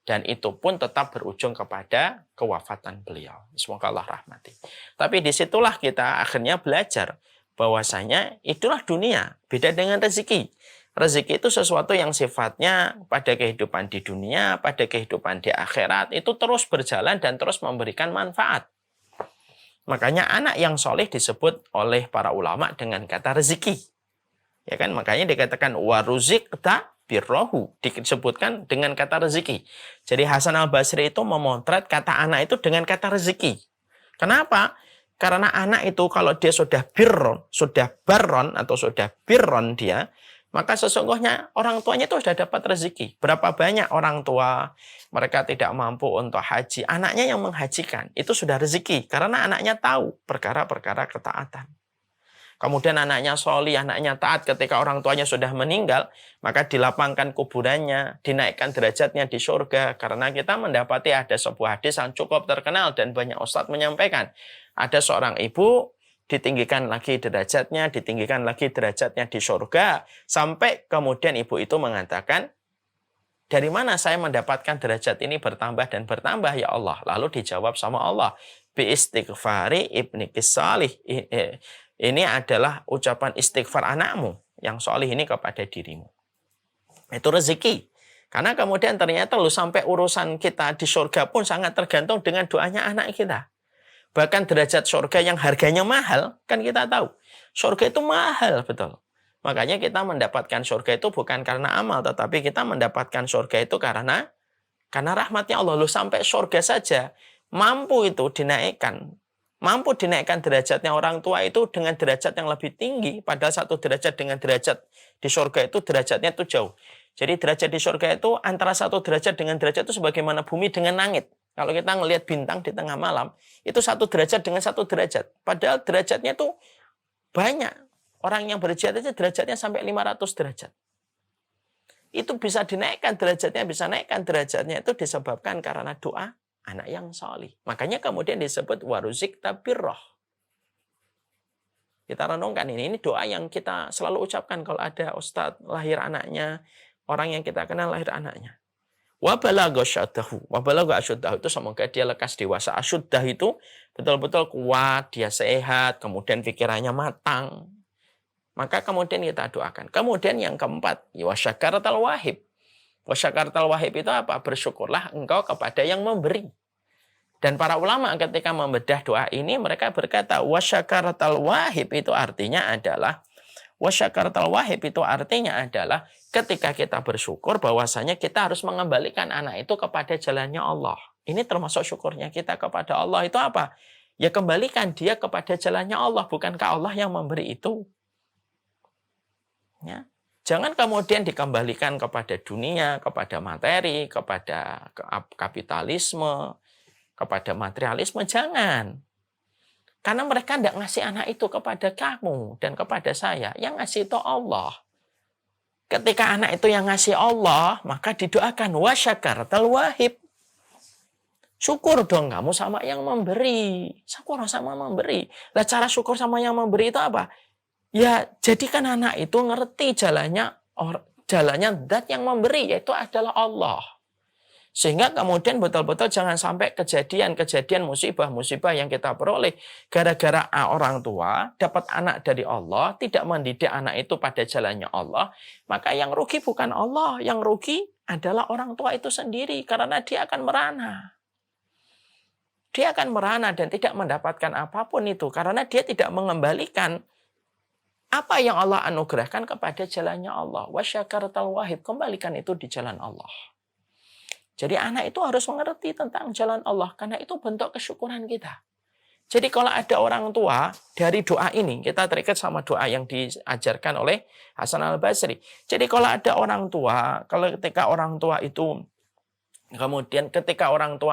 Dan itu pun tetap berujung kepada kewafatan beliau. Semoga Allah rahmati. Tapi disitulah kita akhirnya belajar bahwasanya itulah dunia. Beda dengan rezeki. Rezeki itu sesuatu yang sifatnya pada kehidupan di dunia, pada kehidupan di akhirat, itu terus berjalan dan terus memberikan manfaat. Makanya anak yang soleh disebut oleh para ulama dengan kata rezeki. Ya kan, makanya dikatakan waruzikta birrohu, disebutkan dengan kata rezeki. Jadi Hasan al-Basri itu memotret kata anak itu dengan kata rezeki. Kenapa? Karena anak itu kalau dia sudah birron, sudah barron atau sudah birron dia, maka sesungguhnya orang tuanya itu sudah dapat rezeki. Berapa banyak orang tua mereka tidak mampu untuk haji, anaknya yang menghajikan, itu sudah rezeki. Karena anaknya tahu perkara-perkara ketaatan. Kemudian anaknya sholih, anaknya taat ketika orang tuanya sudah meninggal, maka dilapangkan kuburannya, dinaikkan derajatnya di surga. Karena kita mendapati ada sebuah hadis yang cukup terkenal dan banyak ustadz menyampaikan. Ada seorang ibu ditinggikan lagi derajatnya di surga, sampai kemudian ibu itu mengatakan, dari mana saya mendapatkan derajat ini bertambah dan bertambah ya Allah? Lalu dijawab sama Allah, bi istighfari ibnikis salih. Ini adalah ucapan istighfar anakmu yang solih ini kepada dirimu. Itu rezeki. Karena kemudian ternyata sampai urusan kita di surga pun sangat tergantung dengan doanya anak kita. Bahkan derajat surga yang harganya mahal, kan kita tahu. Surga itu mahal, betul. Makanya kita mendapatkan surga itu bukan karena amal, tetapi kita mendapatkan surga itu karena rahmatnya Allah. Sampai surga saja mampu itu dinaikkan. Mampu dinaikkan derajatnya orang tua itu dengan derajat yang lebih tinggi. Padahal satu derajat dengan derajat di surga itu derajatnya itu jauh. Jadi derajat di surga itu antara satu derajat dengan derajat itu sebagaimana bumi dengan langit. Kalau kita ngelihat bintang di tengah malam, itu satu derajat dengan satu derajat. Padahal derajatnya itu banyak. Orang yang berjihad aja derajatnya sampai 500 derajat. Itu bisa dinaikkan derajatnya, bisa naikkan derajatnya itu disebabkan karena doa anak yang salih. Makanya kemudian disebut waruzik tabirroh. Kita renungkan ini doa yang kita selalu ucapkan kalau ada ustadz lahir anaknya, orang yang kita kenal lahir anaknya. Wabalagha asyuddahu itu semoga dia lekas dewasa. Asyuddah itu betul-betul kuat, dia sehat, kemudian pikirannya matang. Maka kemudian kita doakan. Kemudian yang keempat, wasyakaratal wahib. Wasyakaratal wahib itu apa? Bersyukurlah engkau kepada yang memberi. Dan para ulama ketika membedah doa ini mereka berkata wasyakaratal wahib itu artinya adalah ketika kita bersyukur bahwasanya kita harus mengembalikan anak itu kepada jalannya Allah. Ini termasuk syukurnya kita kepada Allah itu apa? Ya kembalikan dia kepada jalannya Allah, bukankah Allah yang memberi itu? Ya. Jangan kemudian dikembalikan kepada dunia, kepada materi, kepada kapitalisme, kepada materialisme, jangan. Karena mereka tidak ngasih anak itu kepada kamu dan kepada saya. Yang ngasih itu Allah. Ketika anak itu yang ngasih Allah, maka didoakan wasyakaratal wahib. Syukur dong kamu sama yang memberi. Syukur sama memberi. Lah cara syukur sama yang memberi itu apa? Ya jadikan anak itu ngerti jalannya zat yang memberi, yaitu adalah Allah. Sehingga kemudian betul-betul jangan sampai kejadian-kejadian musibah-musibah yang kita peroleh gara-gara orang tua dapat anak dari Allah, tidak mendidik anak itu pada jalannya Allah, maka yang rugi bukan Allah, yang rugi adalah orang tua itu sendiri karena dia akan merana. Dia akan merana dan tidak mendapatkan apapun itu karena dia tidak mengembalikan apa yang Allah anugerahkan kepada jalannya Allah. Wasyakaratal wahib, kembalikan itu di jalan Allah. Jadi anak itu harus mengerti tentang jalan Allah karena itu bentuk kesyukuran kita. Jadi kalau ada orang tua dari doa ini, kita terikat sama doa yang diajarkan oleh Hasan al-Basri. Jadi kalau ada orang tua, ketika orang tua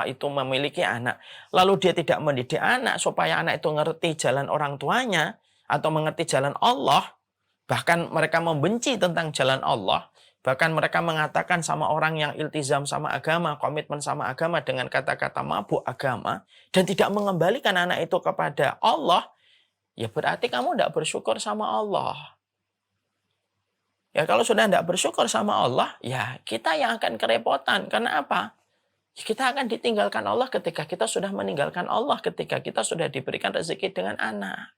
itu memiliki anak, lalu dia tidak mendidik anak supaya anak itu mengerti jalan orang tuanya atau mengerti jalan Allah, bahkan mereka membenci tentang jalan Allah, bahkan mereka mengatakan sama orang yang iltizam sama agama, komitmen sama agama dengan kata-kata mabuk agama, dan tidak mengembalikan anak itu kepada Allah, ya berarti kamu tidak bersyukur sama Allah. Ya kalau sudah tidak bersyukur sama Allah, ya kita yang akan kerepotan. Karena apa? Kita akan ditinggalkan Allah ketika kita sudah meninggalkan Allah, ketika kita sudah diberikan rezeki dengan anak.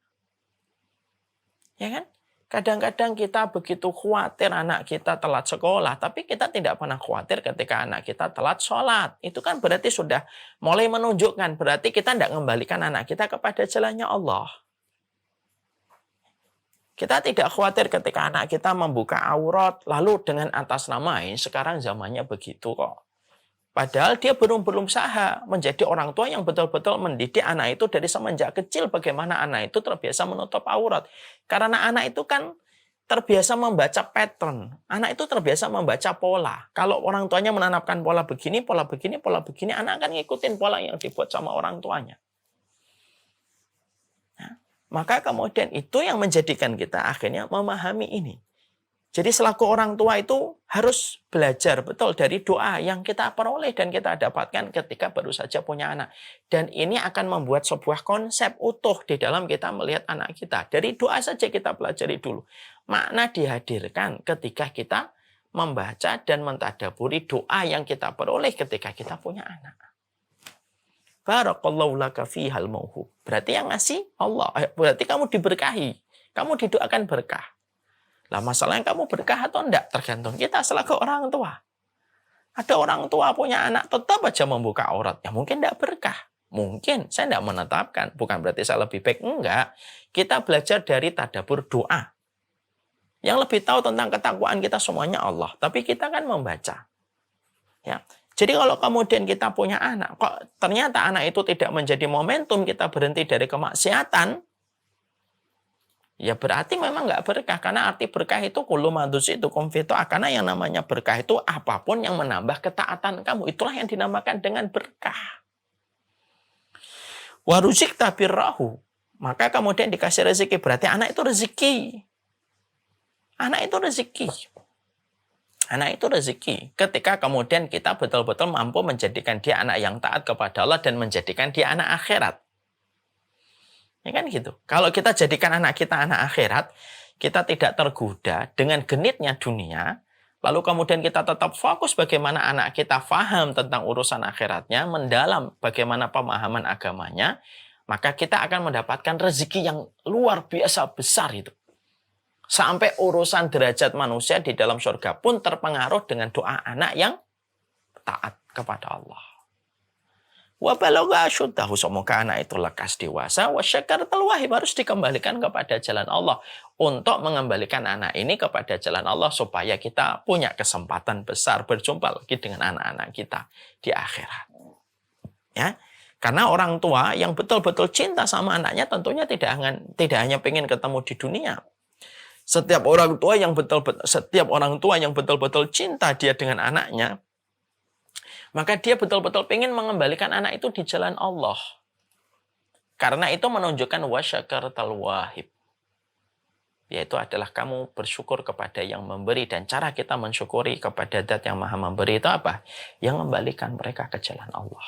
Ya kan? Kadang-kadang kita begitu khawatir anak kita telat sekolah, tapi kita tidak pernah khawatir ketika anak kita telat sholat. Itu kan berarti sudah mulai menunjukkan, berarti kita tidak mengembalikan anak kita kepada jalannya Allah. Kita tidak khawatir ketika anak kita membuka aurat, lalu dengan atas nama ini, sekarang zamannya begitu kok. Padahal dia belum berusaha menjadi orang tua yang betul-betul mendidik anak itu dari semenjak kecil bagaimana anak itu terbiasa menutup aurat. Karena anak itu kan terbiasa membaca pattern. Anak itu terbiasa membaca pola. Kalau orang tuanya menanamkan pola begini, anak akan ngikutin pola yang dibuat sama orang tuanya. Nah, maka kemudian itu yang menjadikan kita akhirnya memahami ini. Jadi selaku orang tua itu harus belajar betul dari doa yang kita peroleh dan kita dapatkan ketika baru saja punya anak. Dan ini akan membuat sebuah konsep utuh di dalam kita melihat anak kita. Dari doa saja kita pelajari dulu. Makna dihadirkan ketika kita membaca dan mentadaburi doa yang kita peroleh ketika kita punya anak. Barakallahu laka fihal mauhub. Berarti yang ngasih Allah. Berarti kamu diberkahi. Kamu didoakan berkah. Lah masalahnya kamu berkah atau enggak tergantung kita selaku orang tua. Ada orang tua punya anak tetap aja membuka aurat. Ya mungkin enggak berkah. Mungkin saya enggak menetapkan. Bukan berarti saya lebih baik. Enggak. Kita belajar dari tadabbur doa. Yang lebih tahu tentang ketakwaan kita semuanya Allah. Tapi kita kan membaca. Ya. Jadi kalau kemudian kita punya anak, kok ternyata anak itu tidak menjadi momentum kita berhenti dari kemaksiatan, ya berarti memang nggak berkah. Karena arti berkah itu kullu madus itu konfito. Karena yang namanya berkah itu apapun yang menambah ketaatan kamu. Itulah yang dinamakan dengan berkah. Waruzik tabirrahu. Maka kemudian dikasih rezeki. Berarti anak itu rezeki. Anak itu rezeki. Anak itu rezeki. Ketika kemudian kita betul-betul mampu menjadikan dia anak yang taat kepada Allah dan menjadikan dia anak akhirat. Ya kan gitu. Kalau kita jadikan anak kita anak akhirat, kita tidak tergoda dengan genitnya dunia, lalu kemudian kita tetap fokus bagaimana anak kita faham tentang urusan akhiratnya, mendalam bagaimana pemahaman agamanya, maka kita akan mendapatkan rezeki yang luar biasa besar itu. Sampai urusan derajat manusia di dalam surga pun terpengaruh dengan doa anak yang taat kepada Allah. Wa balagha asyuddahu, semoga anak itu lekas dewasa, wa syakaratal wahib, harus dikembalikan kepada jalan Allah. Untuk mengembalikan anak ini kepada jalan Allah supaya kita punya kesempatan besar berjumpa lagi dengan anak-anak kita di akhirat. Ya. Karena orang tua yang betul-betul cinta sama anaknya tentunya tidak hanya pengen ketemu di dunia. Setiap orang tua yang betul-betul cinta dia dengan anaknya, maka dia betul-betul ingin mengembalikan anak itu di jalan Allah. Karena itu menunjukkan wasyakaratal wahib. Yaitu adalah kamu bersyukur kepada yang memberi. Dan cara kita mensyukuri kepada Zat yang maha memberi itu apa? Yang membalikan mereka ke jalan Allah.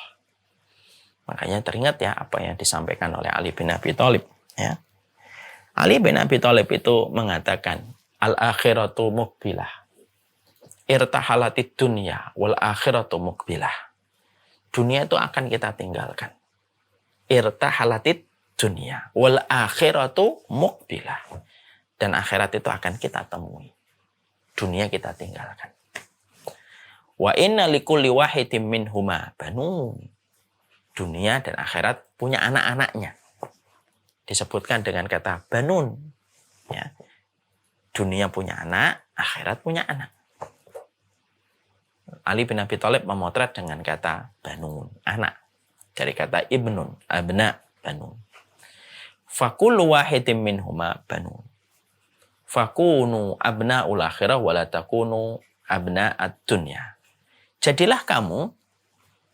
Makanya teringat ya apa yang disampaikan oleh Ali bin Abi Thalib. Ya. Ali bin Abi Thalib itu mengatakan, al-akhiratu muqbilah. Irtahalatid dunya wal akhiratu muqbilah. Dunia itu akan kita tinggalkan. Irtahalatid dunya wal akhiratu muqbilah. Dan akhirat itu akan kita temui. Dunia kita tinggalkan. Wa inna likulli wahidin minhuma banun. Dunia dan akhirat punya anak-anaknya. Disebutkan dengan kata banun. Ya. Dunia punya anak, akhirat punya anak. Ali bin Abi Thalib memotret dengan kata banun, anak. Dari kata ibnun, abna, banun. Fakullu wahidin minhuma banun. Fakunu abna'ul akhirah wala takunu abna'ad dunya. Jadilah kamu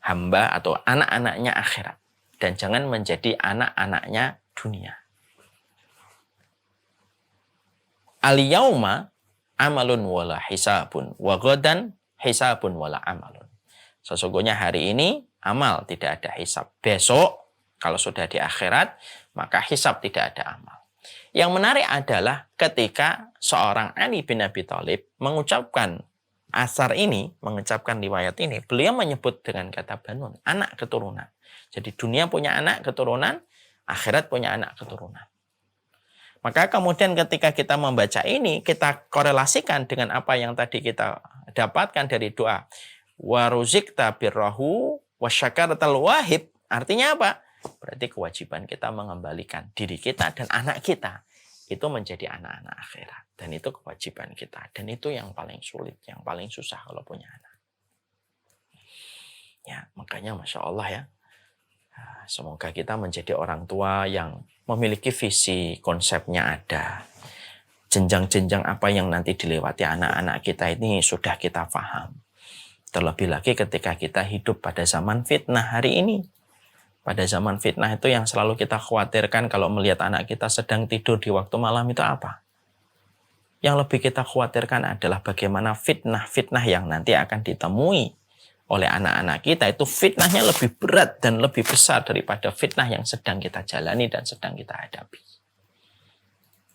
hamba atau anak-anaknya akhirat. Dan jangan menjadi anak-anaknya dunia. Al-yauma amalun wala hisabun wa ghadan hisabun wala amalun. Sesungguhnya hari ini amal tidak ada hisab. Besok kalau sudah di akhirat maka hisab tidak ada amal. Yang menarik adalah ketika seorang Ali bin Abi Thalib mengucapkan asar ini, mengucapkan riwayat ini, beliau menyebut dengan kata banun, anak keturunan. Jadi dunia punya anak keturunan, akhirat punya anak keturunan. Maka kemudian ketika kita membaca ini, kita korelasikan dengan apa yang tadi kita dapatkan dari doa. Waruzikta birrahu wasyakaratal wahib. Artinya apa? Berarti kewajiban kita mengembalikan diri kita dan anak kita. Itu menjadi anak-anak akhirat. Dan itu kewajiban kita. Dan itu yang paling sulit, yang paling susah kalau punya anak. Ya, makanya Masya Allah ya. Semoga kita menjadi orang tua yang memiliki visi, konsepnya ada. Jenjang-jenjang apa yang nanti dilewati anak-anak kita ini sudah kita paham. Terlebih lagi ketika kita hidup pada zaman fitnah hari ini. Pada zaman fitnah itu yang selalu kita khawatirkan kalau melihat anak kita sedang tidur di waktu malam itu apa? Yang lebih kita khawatirkan adalah bagaimana fitnah-fitnah yang nanti akan ditemui oleh anak-anak kita itu fitnahnya lebih berat dan lebih besar daripada fitnah yang sedang kita jalani dan sedang kita hadapi.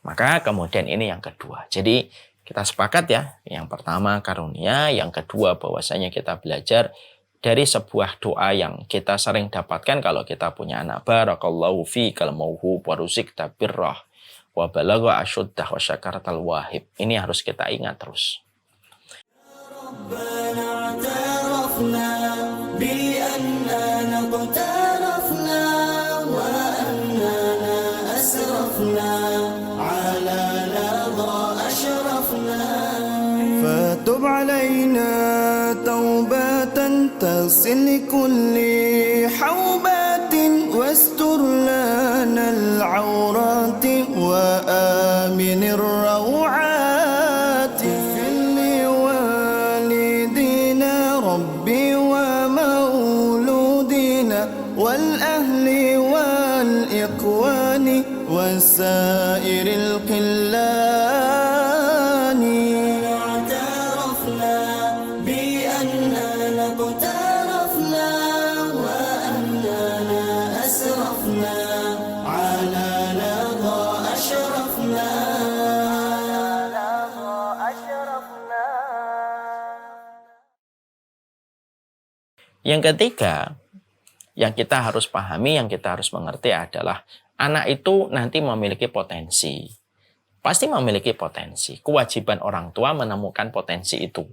Maka kemudian ini yang kedua. Jadi kita sepakat ya, yang pertama karunia, yang kedua bahwasanya kita belajar dari sebuah doa yang kita sering dapatkan kalau kita punya anak. Barakallahu fikal mauhub wa ruzikta birrah wa balagha asyuddah wa syakartal wahib. Ini harus kita ingat terus. فتب علينا توبة تغسل كل حوبات واستر لنا العورات وآمن الروعات اغفر لوالدينا ربي ومولودينا والأهل والإخوان وسائر القلان. اعترفنا بأننا اقترفنا وأننا أسرفنا على لظى أشرفنا. Yang ketiga, yang kita harus pahami, yang kita harus mengerti adalah anak itu nanti memiliki potensi. Pasti memiliki potensi. Kewajiban orang tua menemukan potensi itu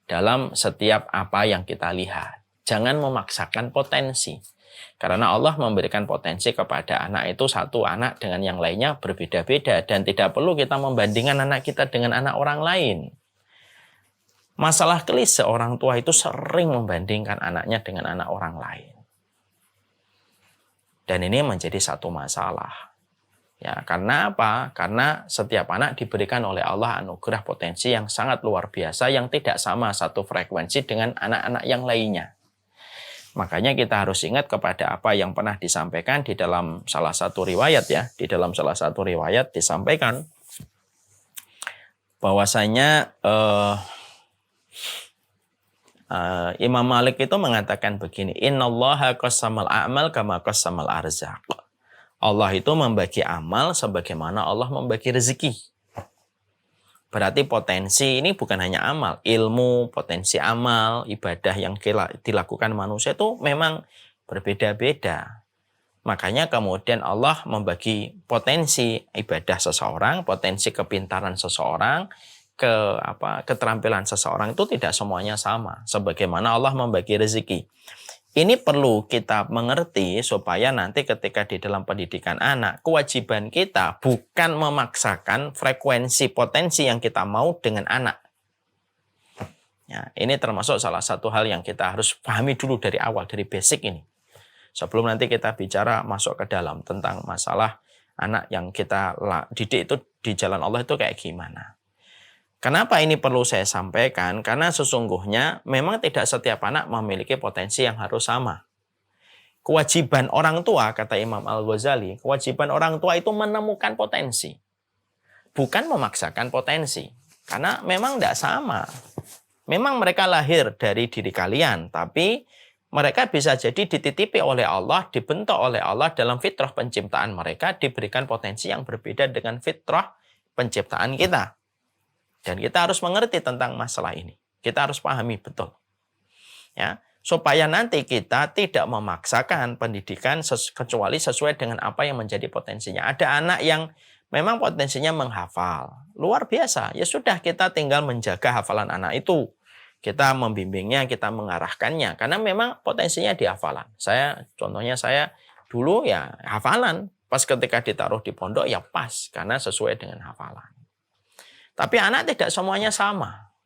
dalam setiap apa yang kita lihat. Jangan memaksakan potensi. Karena Allah memberikan potensi kepada anak itu, satu anak dengan yang lainnya berbeda-beda. Dan tidak perlu kita membandingkan anak kita dengan anak orang lain. Masalah klise orang tua itu sering membandingkan anaknya dengan anak orang lain. Dan ini menjadi satu masalah. Ya, karena apa? Karena setiap anak diberikan oleh Allah anugerah potensi yang sangat luar biasa yang tidak sama satu frekuensi dengan anak-anak yang lainnya. Makanya kita harus ingat kepada apa yang pernah disampaikan di dalam salah satu riwayat ya. Di dalam salah satu riwayat disampaikan bahwasanya Imam Malik itu mengatakan begini, innallaha qassamal a'mal kama qassamal arzaq. Allah itu membagi amal sebagaimana Allah membagi rezeki. Berarti potensi ini bukan hanya amal, ilmu, potensi amal, ibadah yang dilakukan manusia itu memang berbeda-beda. Makanya kemudian Allah membagi potensi ibadah seseorang, potensi kepintaran seseorang, keterampilan seseorang itu tidak semuanya sama. Sebagaimana Allah membagi rezeki. Ini perlu kita mengerti supaya nanti ketika di dalam pendidikan anak, kewajiban kita bukan memaksakan frekuensi potensi yang kita mau dengan anak. Ya, ini termasuk salah satu hal yang kita harus pahami dulu dari awal, dari basic ini. Sebelum nanti kita bicara masuk ke dalam tentang masalah anak yang kita didik itu di jalan Allah itu kayak gimana. Kenapa ini perlu saya sampaikan? Karena sesungguhnya memang tidak setiap anak memiliki potensi yang harus sama. Kewajiban orang tua, kata Imam Al-Ghazali, kewajiban orang tua itu menemukan potensi. Bukan memaksakan potensi. Karena memang tidak sama. Memang mereka lahir dari diri kalian, tapi mereka bisa jadi dititipi oleh Allah, dibentuk oleh Allah dalam fitrah penciptaan mereka, diberikan potensi yang berbeda dengan fitrah penciptaan kita. Dan kita harus mengerti tentang masalah ini. Kita harus pahami betul. Ya, supaya nanti kita tidak memaksakan pendidikan kecuali sesuai dengan apa yang menjadi potensinya. Ada anak yang memang potensinya menghafal. Luar biasa. Ya sudah, kita tinggal menjaga hafalan anak itu. Kita membimbingnya, kita mengarahkannya. Karena memang potensinya di hafalan. Contohnya saya dulu ya hafalan. Pas ketika ditaruh di pondok ya pas. Karena sesuai dengan hafalan. Tapi anak tidak semuanya sama.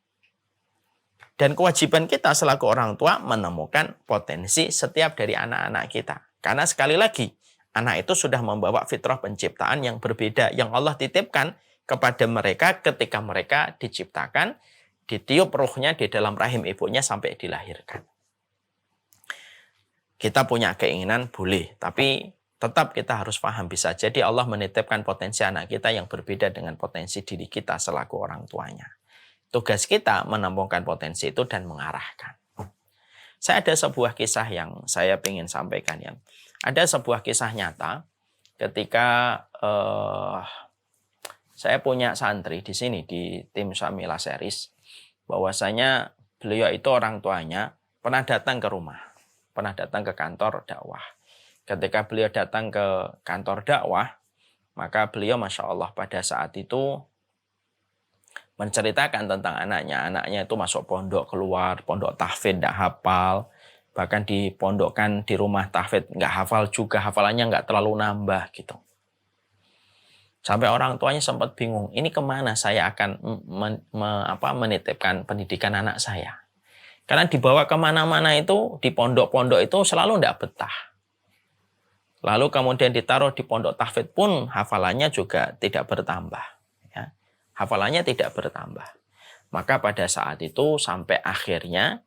Dan kewajiban kita selaku orang tua menemukan potensi setiap dari anak-anak kita. Karena sekali lagi, anak itu sudah membawa fitrah penciptaan yang berbeda. Yang Allah titipkan kepada mereka ketika mereka diciptakan, ditiup ruhnya di dalam rahim ibunya sampai dilahirkan. Kita punya keinginan boleh, tapi tetap kita harus paham bisa jadi Allah menitipkan potensi anak kita yang berbeda dengan potensi diri kita selaku orang tuanya. Tugas kita menemukan potensi itu dan mengarahkan. Saya ada sebuah kisah yang saya ingin sampaikan ya. Ada sebuah kisah nyata ketika saya punya santri di sini di tim Samila Series, bahwasanya beliau itu orang tuanya pernah datang ke rumah, pernah datang ke kantor dakwah. Ketika beliau datang ke kantor dakwah, maka beliau Masya Allah pada saat itu menceritakan tentang anaknya. Anaknya itu masuk pondok, keluar, pondok tahfidz, tidak hafal. Bahkan dipondokkan di rumah tahfidz, nggak hafal juga, hafalannya nggak terlalu nambah gitu. Sampai orang tuanya sempat bingung, ini kemana saya akan menitipkan pendidikan anak saya. Karena dibawa kemana-mana itu, di pondok-pondok itu selalu tidak betah. Lalu kemudian ditaruh di pondok tahfidz pun hafalannya juga tidak bertambah. Ya. Hafalannya tidak bertambah. Maka pada saat itu sampai akhirnya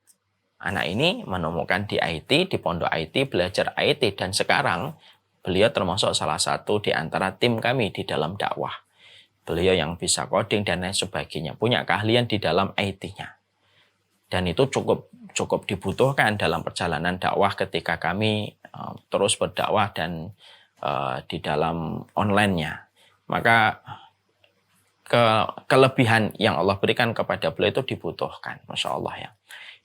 anak ini menemukan di IT, di pondok IT, belajar IT. Dan sekarang beliau termasuk salah satu di antara tim kami di dalam dakwah. Beliau yang bisa coding dan lain sebagainya. Punya keahlian di dalam IT-nya. Dan itu cukup dibutuhkan dalam perjalanan dakwah ketika kami terus berdakwah dan di dalam online-nya. Maka kelebihan yang Allah berikan kepada beliau itu dibutuhkan. Masya Allah ya.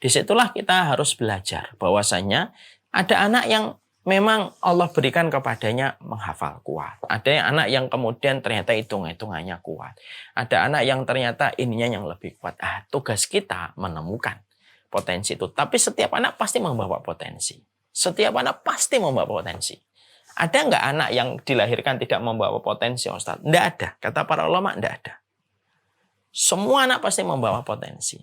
Disitulah kita harus belajar bahwasanya ada anak yang memang Allah berikan kepadanya menghafal kuat. Ada anak yang kemudian ternyata hitung-hitungannya kuat. Ada anak yang ternyata ininya yang lebih kuat. Tugas kita menemukan potensi itu. Tapi setiap anak pasti membawa potensi. Setiap anak pasti membawa potensi. Ada nggak anak yang dilahirkan tidak membawa potensi, Ustaz? Nggak ada. Kata para ulama, nggak ada. Semua anak pasti membawa potensi.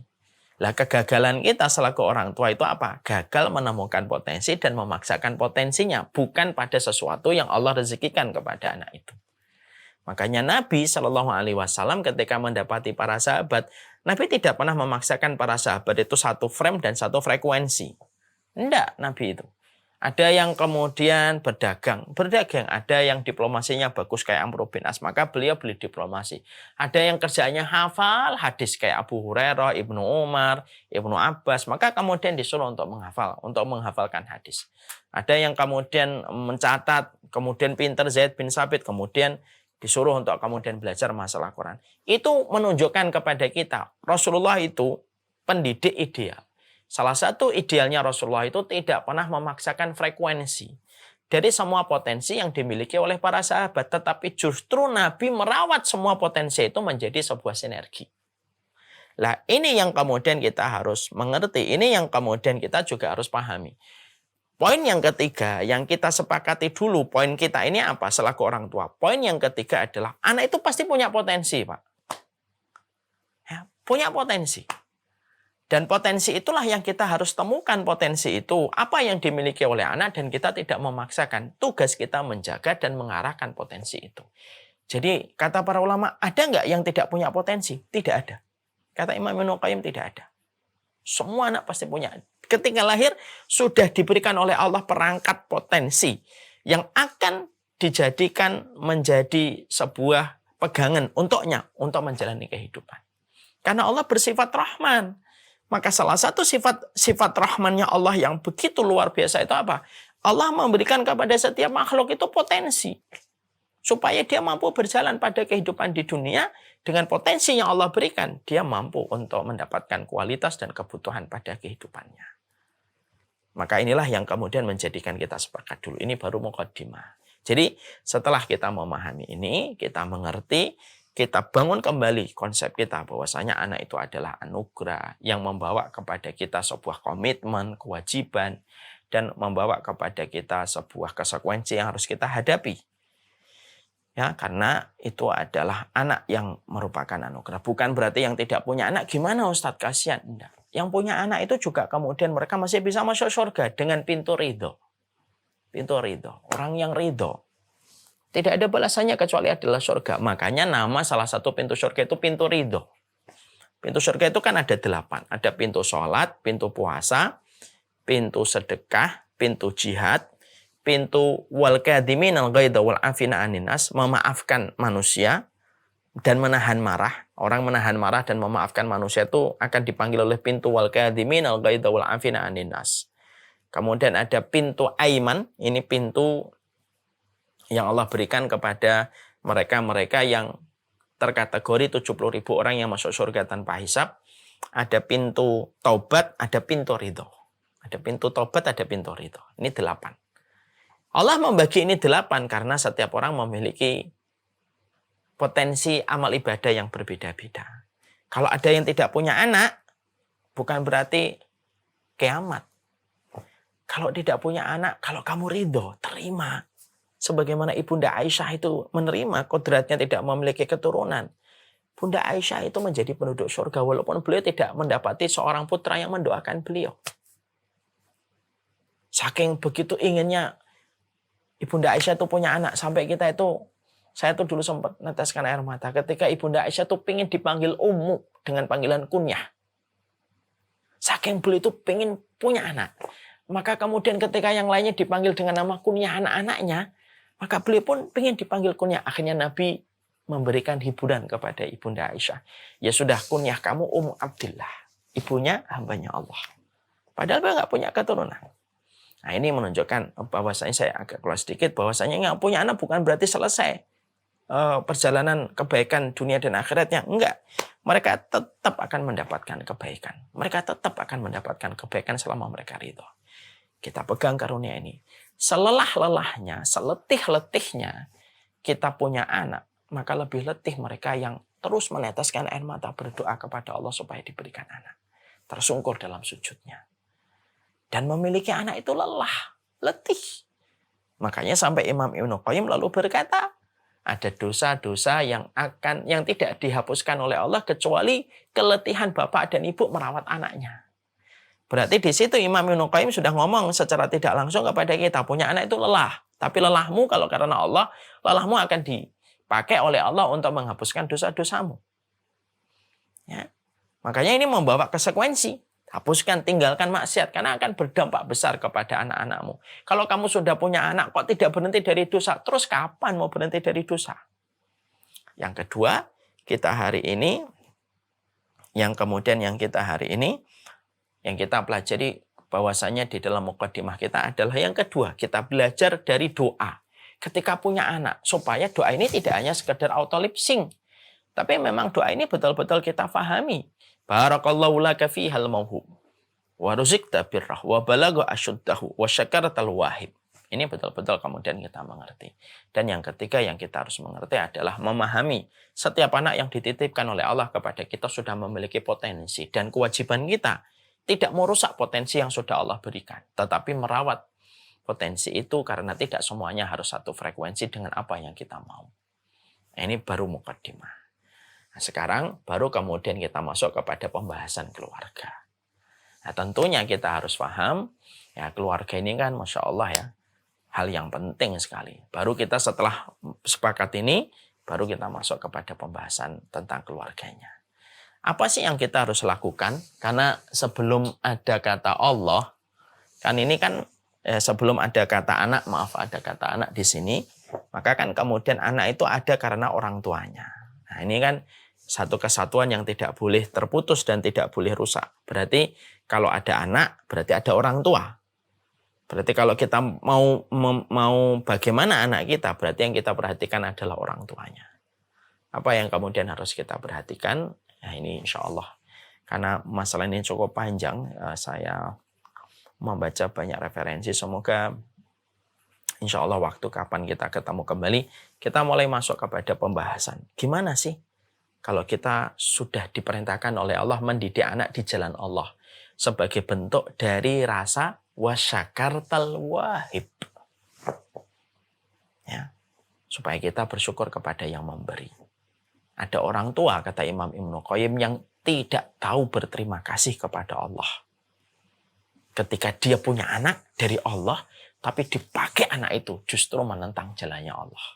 Lah kegagalan kita selaku orang tua itu apa? Gagal menemukan potensi dan memaksakan potensinya. Bukan pada sesuatu yang Allah rezekikan kepada anak itu. Makanya Nabi SAW ketika mendapati para sahabat, Nabi tidak pernah memaksakan para sahabat itu satu frame dan satu frekuensi. Tidak, Nabi itu. Ada yang kemudian berdagang. Ada yang diplomasinya bagus kayak Amr bin As. Maka beliau beli diplomasi. Ada yang kerjanya hafal hadis kayak Abu Hurairah, Ibnu Umar, Ibnu Abbas. Maka kemudian disuruh untuk menghafalkan hadis. Ada yang kemudian mencatat, kemudian pinter Zaid bin Sabit, kemudian disuruh untuk kemudian belajar masalah Quran. Itu menunjukkan kepada kita, Rasulullah itu pendidik ideal. Salah satu idealnya Rasulullah itu tidak pernah memaksakan frekuensi dari semua potensi yang dimiliki oleh para sahabat. Tetapi justru Nabi merawat semua potensi itu menjadi sebuah sinergi. Nah, ini yang kemudian kita harus mengerti. Ini yang kemudian kita juga harus pahami. Poin yang ketiga yang kita sepakati dulu, poin kita ini apa selaku orang tua? Poin yang ketiga adalah anak itu pasti punya potensi, Pak. Ya, punya potensi. Dan potensi itulah yang kita harus temukan potensi itu. Apa yang dimiliki oleh anak dan kita tidak memaksakan. Tugas kita menjaga dan mengarahkan potensi itu. Jadi kata para ulama, ada nggak yang tidak punya potensi? Tidak ada. Kata Imam Ibnu Qayyim tidak ada. Semua anak pasti punya. Ketika lahir sudah diberikan oleh Allah perangkat potensi yang akan dijadikan menjadi sebuah pegangan untuknya untuk menjalani kehidupan. Karena Allah bersifat Rahman. Maka salah satu sifat rahmannya Allah yang begitu luar biasa itu apa? Allah memberikan kepada setiap makhluk itu potensi. Supaya dia mampu berjalan pada kehidupan di dunia dengan potensi yang Allah berikan. Dia mampu untuk mendapatkan kualitas dan kebutuhan pada kehidupannya. Maka inilah yang kemudian menjadikan kita sepakat dulu. Ini baru muqaddimah. Jadi setelah kita memahami ini, kita mengerti, kita bangun kembali konsep kita bahwasanya anak itu adalah anugerah yang membawa kepada kita sebuah komitmen, kewajiban, dan membawa kepada kita sebuah konsekuensi yang harus kita hadapi. Ya, karena itu adalah anak yang merupakan anugerah. Bukan berarti yang tidak punya anak gimana Ustadz, kasihan. Enggak. Yang punya anak itu juga kemudian mereka masih bisa masuk surga dengan pintu ridho. Pintu ridho. Orang yang ridho. Tidak ada balasannya kecuali adalah surga. Makanya nama salah satu pintu surga itu pintu ridho. Pintu surga itu kan ada 8. Ada pintu sholat, pintu puasa, pintu sedekah, pintu jihad, pintu wal kadhiminal ghaidha wal afina anin nas, memaafkan manusia dan menahan marah. Orang menahan marah dan memaafkan manusia itu akan dipanggil oleh pintu wal kadhiminal ghaidha wal afina anin nas. Kemudian ada pintu aiman, ini pintu yang Allah berikan kepada mereka-mereka yang terkategori 70.000 orang yang masuk surga tanpa hisab. Ada pintu taubat, ada pintu ridho. Ada pintu tobat, ada pintu ridho. Ini 8. Allah membagi ini 8 karena setiap orang memiliki potensi amal ibadah yang berbeda-beda. Kalau ada yang tidak punya anak, bukan berarti kiamat. Kalau tidak punya anak, kalau kamu ridho, terima. Sebagaimana Ibunda Aisyah itu menerima kodratnya tidak memiliki keturunan. Bunda Aisyah itu menjadi penduduk surga walaupun beliau tidak mendapati seorang putra yang mendoakan beliau. Saking begitu inginnya Ibunda Aisyah itu punya anak, sampai kita itu, saya tuh dulu sempat neteskan air mata ketika Ibunda Aisyah tuh pengen dipanggil Ummu dengan panggilan kunyah. Saking beliau itu pengen punya anak. Maka kemudian ketika yang lainnya dipanggil dengan nama kunyah anak-anaknya, maka beliau pun pengen dipanggil kunyah. Akhirnya Nabi memberikan hiburan kepada Ibunda Aisyah. Ya sudah, kunyah kamu Ummu Abdillah. Ibunya hambanya Allah. Padahal beliau nggak punya keturunan. Nah, ini menunjukkan bahwasanya saya agak keluar sedikit, bahwasanya nggak punya anak bukan berarti selesai perjalanan kebaikan dunia dan akhiratnya. Enggak. Mereka tetap akan mendapatkan kebaikan. Mereka tetap akan mendapatkan kebaikan selama mereka ridho. Kita pegang karunia ini. Selelah-lelahnya, seletih-letihnya kita punya anak, maka lebih letih mereka yang terus meneteskan air mata berdoa kepada Allah supaya diberikan anak. Tersungkur dalam sujudnya. Dan memiliki anak itu lelah, letih. Makanya sampai Imam Ibnu Qayyim lalu berkata, ada dosa-dosa yang tidak dihapuskan oleh Allah kecuali keletihan bapak dan ibu merawat anaknya. Berarti di situ Imam Ibnu Qayyim sudah ngomong secara tidak langsung kepada kita, punya anak itu lelah. Tapi lelahmu kalau karena Allah, lelahmu akan dipakai oleh Allah untuk menghapuskan dosa-dosamu. Ya. Makanya ini membawa konsekuensi. Hapuskan, tinggalkan maksiat, karena akan berdampak besar kepada anak-anakmu. Kalau kamu sudah punya anak, kok tidak berhenti dari dosa? Terus kapan mau berhenti dari dosa? Yang kedua, kita hari ini, yang kita pelajari bahwasanya di dalam mukadimah kita adalah yang kedua, kita belajar dari doa. Ketika punya anak, supaya doa ini tidak hanya sekedar auto lip sync, tapi memang doa ini betul-betul kita fahami. Barakallahu laka fihal mauhub wa ruzikta birrah wa balagha asyuddahu wa syakaratal wahib. Ini betul-betul kemudian kita mengerti. Dan yang ketiga yang kita harus mengerti adalah memahami setiap anak yang dititipkan oleh Allah kepada kita sudah memiliki potensi. Dan kewajiban kita tidak merusak potensi yang sudah Allah berikan, tetapi merawat potensi itu karena tidak semuanya harus satu frekuensi dengan apa yang kita mau. Ini baru mukadimah. Nah, sekarang baru kemudian kita masuk kepada pembahasan keluarga. Nah, tentunya kita harus paham, ya keluarga ini kan Masya Allah ya, hal yang penting sekali. Baru kita setelah sepakat ini, baru kita masuk kepada pembahasan tentang keluarganya. Apa sih yang kita harus lakukan? Karena sebelum ada kata Allah, kan ini kan sebelum ada kata anak, ada kata anak di sini, maka kan kemudian anak itu ada karena orang tuanya. Nah, ini kan satu kesatuan yang tidak boleh terputus dan tidak boleh rusak. Berarti kalau ada anak, berarti ada orang tua. Berarti kalau kita mau bagaimana anak kita, berarti yang kita perhatikan adalah orang tuanya. Apa yang kemudian harus kita perhatikan? Nah, ini insya Allah. Karena masalah ini cukup panjang, saya membaca banyak referensi. Semoga insya Allah waktu kapan kita ketemu kembali, kita mulai masuk kepada pembahasan. Gimana sih kalau kita sudah diperintahkan oleh Allah mendidik anak di jalan Allah sebagai bentuk dari rasa wasyakartal wahib. Ya, supaya kita bersyukur kepada yang memberi. Ada orang tua, kata Imam Ibnu Qayyim, yang tidak tahu berterima kasih kepada Allah. Ketika dia punya anak dari Allah, tapi dipakai anak itu justru menentang jalannya Allah.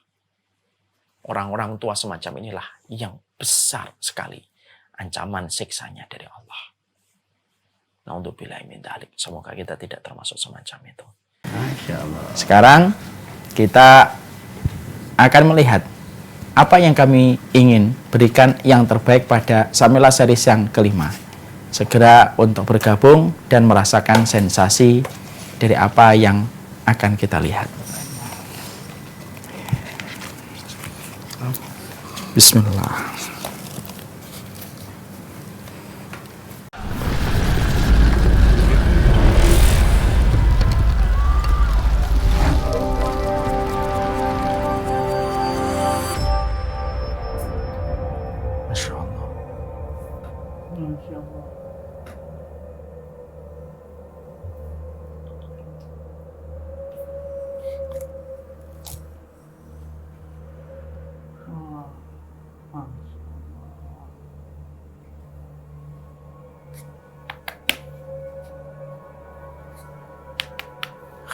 Orang-orang tua semacam inilah yang besar sekali ancaman siksanya dari Allah. Na'udzubillahi min dzalik. Semoga kita tidak termasuk semacam itu. Sekarang kita akan melihat apa yang kami ingin berikan yang terbaik pada Samila series yang kelima. Segera untuk bergabung dan merasakan sensasi dari apa yang akan kita lihat. Bismillah.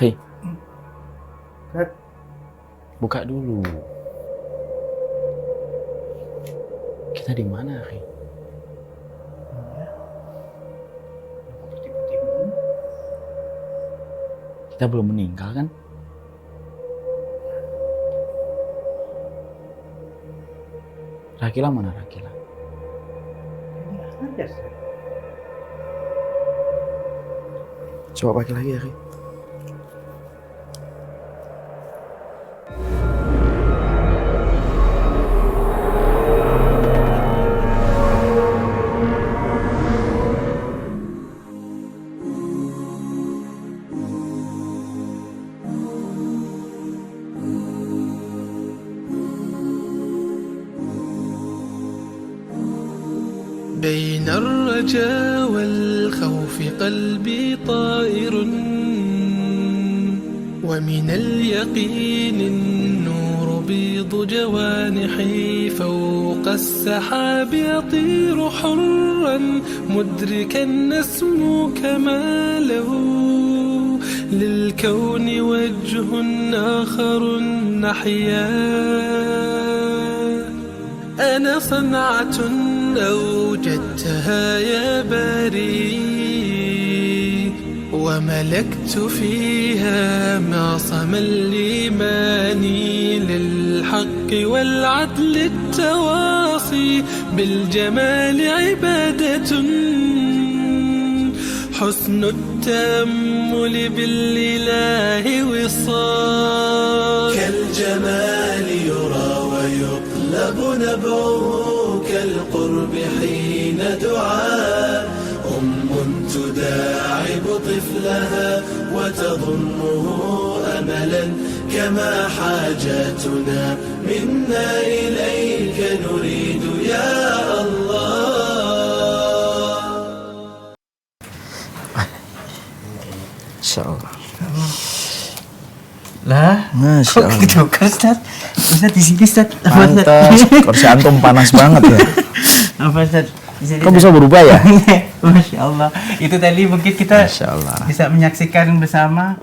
Khi. Buka dulu. Kita di mana, Khi? Kita belum meninggal kan? Rakila mana Rakila? Coba pakai lagi ya, Ki. بين الرجا والخوف قلبي طائر ومن اليقين النور بيض جوانحي فوق السحاب يطير حرا مدركا نسمو كماله للكون وجه آخر نحيا أنا صنعة أوجدتها يا باري وملكت فيها معصم الإيمان للحق والعدل التواصي بالجمال عبادة حسن التأمل بالإله وصال كالجمال يرى ويقلب نبعه كالقرب حين دعاء تداعب طفلها وتظنه أملا كما حاجاتنا منا إليك نريد يا الله. Insyaallah. Lah, Masya kok gitu kan Ustaz? Ustaz di sini Ustaz. Pantas, kursi antum panas banget ya. Apa Ustaz? Di sini, Kok bisa berubah ya? Masya Allah. Itu tadi mungkin kita Masya Allah. bisa menyaksikan bersama